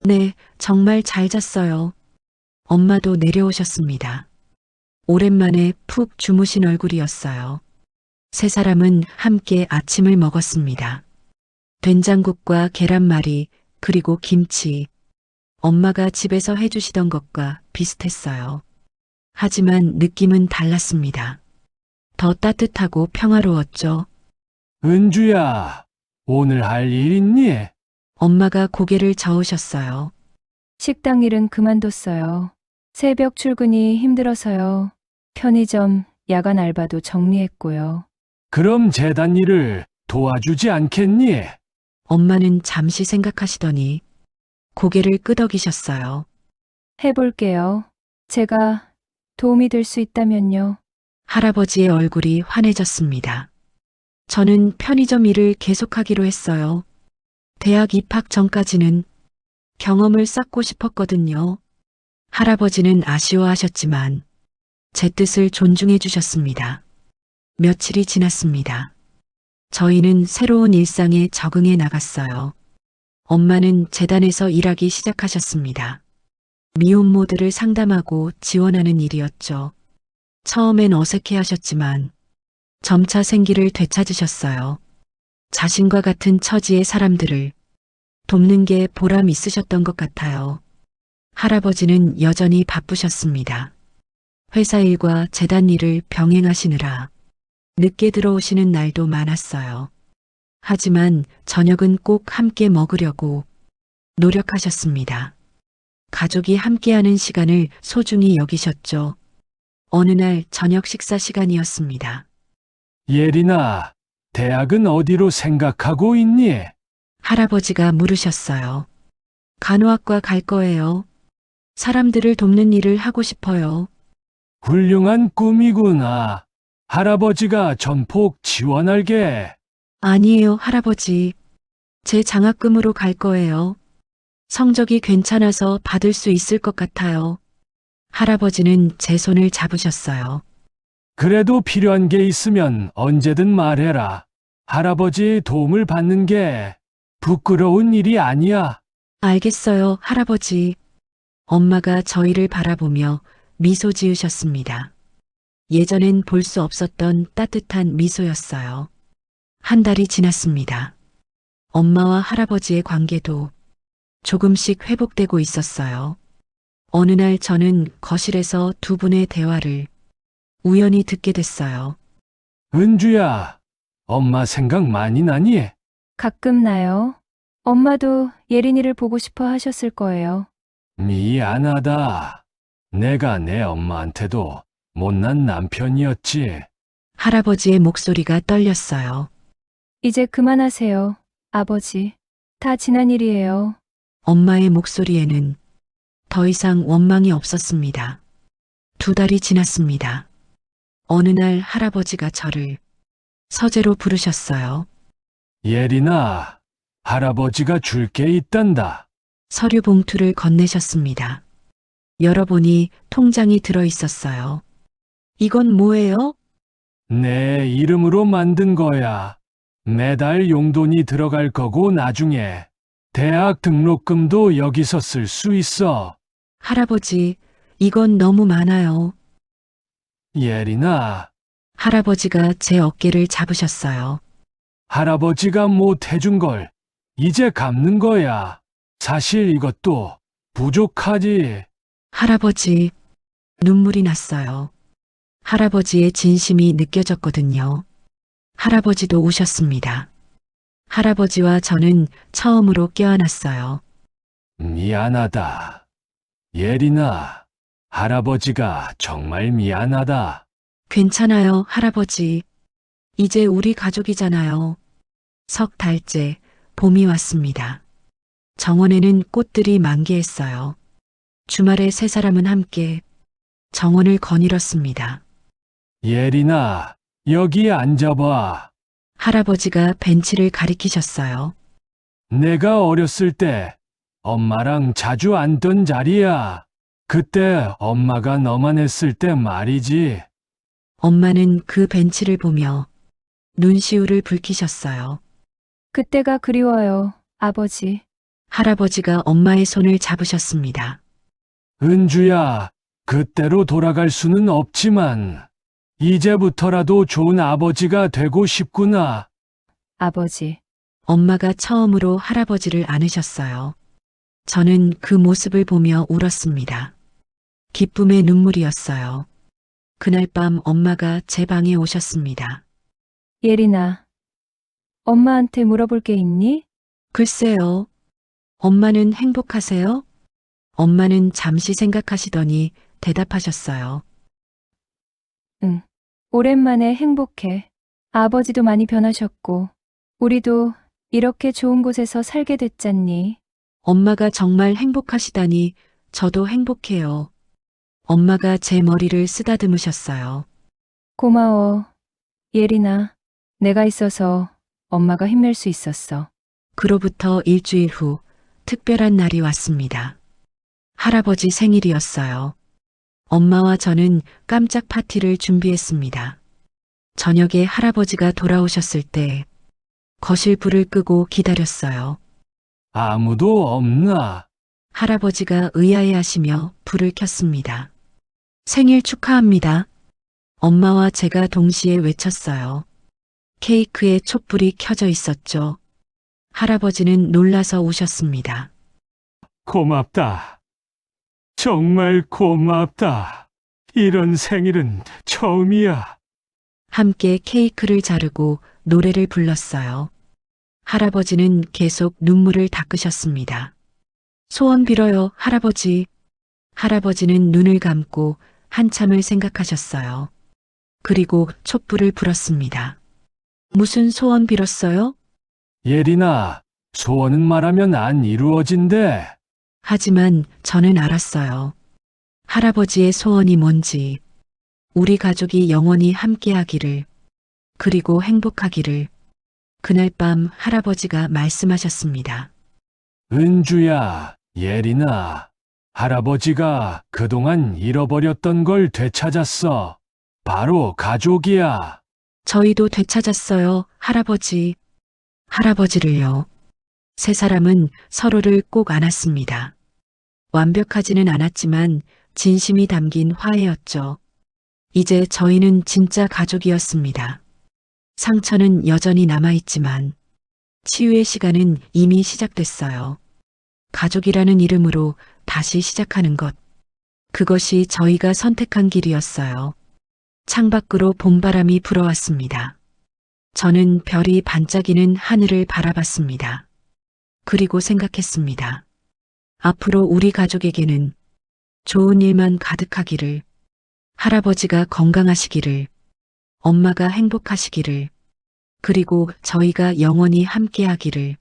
네, 정말 잘 잤어요. 엄마도 내려오셨습니다. 오랜만에 푹 주무신 얼굴이었어요. 세 사람은 함께 아침을 먹었습니다. 된장국과 계란말이, 그리고 김치. 엄마가 집에서 해주시던 것과 비슷했어요. 하지만 느낌은 달랐습니다. 더 따뜻하고 평화로웠죠. 은주야, 오늘 할 일 있니? 엄마가 고개를 저으셨어요. 식당 일은 그만뒀어요. 새벽 출근이 힘들어서요. 편의점, 야간 알바도 정리했고요. 그럼 재단 일을 도와주지 않겠니? 엄마는 잠시 생각하시더니 고개를 끄덕이셨어요. 해볼게요. 제가 도움이 될 수 있다면요. 할아버지의 얼굴이 환해졌습니다. 저는 편의점 일을 계속하기로 했어요. 대학 입학 전까지는 경험을 쌓고 싶었거든요. 할아버지는 아쉬워하셨지만 제 뜻을 존중해 주셨습니다. 며칠이 지났습니다. 저희는 새로운 일상에 적응해 나갔어요. 엄마는 재단에서 일하기 시작하셨습니다. 미혼모들을 상담하고 지원하는 일이었죠. 처음엔 어색해 하셨지만 점차 생기를 되찾으셨어요. 자신과 같은 처지의 사람들을 돕는 게 보람 있으셨던 것 같아요. 할아버지는 여전히 바쁘셨습니다. 회사 일과 재단 일을 병행하시느라 늦게 들어오시는 날도 많았어요. 하지만 저녁은 꼭 함께 먹으려고 노력하셨습니다. 가족이 함께하는 시간을 소중히 여기셨죠. 어느 날 저녁 식사 시간이었습니다. 예린아, 대학은 어디로 생각하고 있니? 할아버지가 물으셨어요. 간호학과 갈 거예요. 사람들을 돕는 일을 하고 싶어요. 훌륭한 꿈이구나. 할아버지가 전폭 지원할게. 아니에요, 할아버지. 제 장학금으로 갈 거예요. 성적이 괜찮아서 받을 수 있을 것 같아요. 할아버지는 제 손을 잡으셨어요. 그래도 필요한 게 있으면 언제든 말해라. 할아버지의 도움을 받는 게 부끄러운 일이 아니야. 알겠어요, 할아버지. 엄마가 저희를 바라보며 미소 지으셨습니다. 예전엔 볼 수 없었던 따뜻한 미소였어요. 한 달이 지났습니다. 엄마와 할아버지의 관계도 조금씩 회복되고 있었어요. 어느 날 저는 거실에서 두 분의 대화를 우연히 듣게 됐어요. 은주야, 엄마 생각 많이 나니? 가끔 나요. 엄마도 예린이를 보고 싶어 하셨을 거예요. 미안하다. 내가 내 엄마한테도 못난 남편이었지. 할아버지의 목소리가 떨렸어요. 이제 그만하세요, 아버지. 다 지난 일이에요. 엄마의 목소리에는 더 이상 원망이 없었습니다. 2달이 지났습니다. 어느 날 할아버지가 저를 서재로 부르셨어요. 예린아, 할아버지가 줄 게 있단다. 서류 봉투를 건네셨습니다. 열어보니 통장이 들어 있었어요. 이건 뭐예요? 내 이름으로 만든 거야. 매달 용돈이 들어갈 거고 나중에 대학 등록금도 여기서 쓸 수 있어. 할아버지, 이건 너무 많아요. 예린아, 할아버지가 제 어깨를 잡으셨어요. 할아버지가 못 해준 걸 이제 갚는 거야. 사실 이것도 부족하지. 할아버지, 눈물이 났어요. 할아버지의 진심이 느껴졌거든요. 할아버지도 우셨습니다. 할아버지와 저는 처음으로 껴안았어요. 미안하다. 예린아, 할아버지가 정말 미안하다. 괜찮아요, 할아버지. 이제 우리 가족이잖아요. 석 달째 봄이 왔습니다. 정원에는 꽃들이 만개했어요. 주말에 세 사람은 함께 정원을 거닐었습니다. 예린아, 여기 앉아봐. 할아버지가 벤치를 가리키셨어요. 내가 어렸을 때 엄마랑 자주 앉던 자리야. 그때 엄마가 너만 했을 때 말이지. 엄마는 그 벤치를 보며 눈시울을 붉히셨어요. 그때가 그리워요, 아버지. 할아버지가 엄마의 손을 잡으셨습니다. 은주야, 그때로 돌아갈 수는 없지만 이제부터라도 좋은 아버지가 되고 싶구나. 아버지. 엄마가 처음으로 할아버지를 안으셨어요. 저는 그 모습을 보며 울었습니다. 기쁨의 눈물이었어요. 그날 밤 엄마가 제 방에 오셨습니다. 예린아, 엄마한테 물어볼 게 있니? 글쎄요. 엄마는 행복하세요? 엄마는 잠시 생각하시더니 대답하셨어요. 응. 오랜만에 행복해. 아버지도 많이 변하셨고, 우리도 이렇게 좋은 곳에서 살게 됐잖니. 엄마가 정말 행복하시다니 저도 행복해요. 엄마가 제 머리를 쓰다듬으셨어요. 고마워, 예린아. 내가 있어서 엄마가 힘낼 수 있었어. 그로부터 일주일 후 특별한 날이 왔습니다. 할아버지 생일이었어요. 엄마와 저는 깜짝 파티를 준비했습니다. 저녁에 할아버지가 돌아오셨을 때 거실 불을 끄고 기다렸어요. 아무도 없나? 할아버지가 의아해하시며 불을 켰습니다. 생일 축하합니다. 엄마와 제가 동시에 외쳤어요. 케이크에 촛불이 켜져 있었죠. 할아버지는 놀라서 우셨습니다. 고맙다. 정말 고맙다. 이런 생일은 처음이야. 함께 케이크를 자르고 노래를 불렀어요. 할아버지는 계속 눈물을 닦으셨습니다. 소원 빌어요, 할아버지. 할아버지는 눈을 감고 한참을 생각하셨어요. 그리고 촛불을 불었습니다. 무슨 소원 빌었어요? 예린아, 소원은 말하면 안 이루어진대. 하지만 저는 알았어요. 할아버지의 소원이 뭔지, 우리 가족이 영원히 함께하기를, 그리고 행복하기를. 그날 밤 할아버지가 말씀하셨습니다. 은주야, 예린아, 할아버지가 그동안 잃어버렸던 걸 되찾았어. 바로 가족이야. 저희도 되찾았어요, 할아버지. 할아버지를요. 세 사람은 서로를 꼭 안았습니다. 완벽하지는 않았지만 진심이 담긴 화해였죠. 이제 저희는 진짜 가족이었습니다. 상처는 여전히 남아있지만 치유의 시간은 이미 시작됐어요. 가족이라는 이름으로 다시 시작하는 것. 그것이 저희가 선택한 길이었어요. 창밖으로 봄바람이 불어왔습니다. 저는 별이 반짝이는 하늘을 바라봤습니다. 그리고 생각했습니다. 앞으로 우리 가족에게는 좋은 일만 가득하기를, 할아버지가 건강하시기를, 엄마가 행복하시기를, 그리고 저희가 영원히 함께하기를,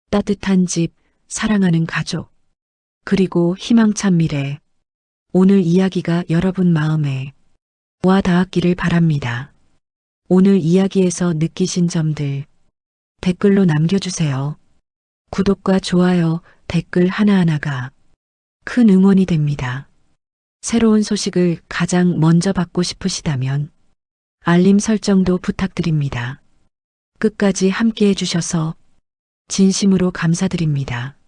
따뜻한 집, 사랑하는 가족, 그리고 희망찬 미래. 오늘 이야기가 여러분 마음에 와 닿았기를 바랍니다. 오늘 이야기에서 느끼신 점들 댓글로 남겨주세요. 구독과 좋아요, 댓글 하나하나가 큰 응원이 됩니다. 새로운 소식을 가장 먼저 받고 싶으시다면 알림 설정도 부탁드립니다. 끝까지 함께 해주셔서 진심으로 감사드립니다.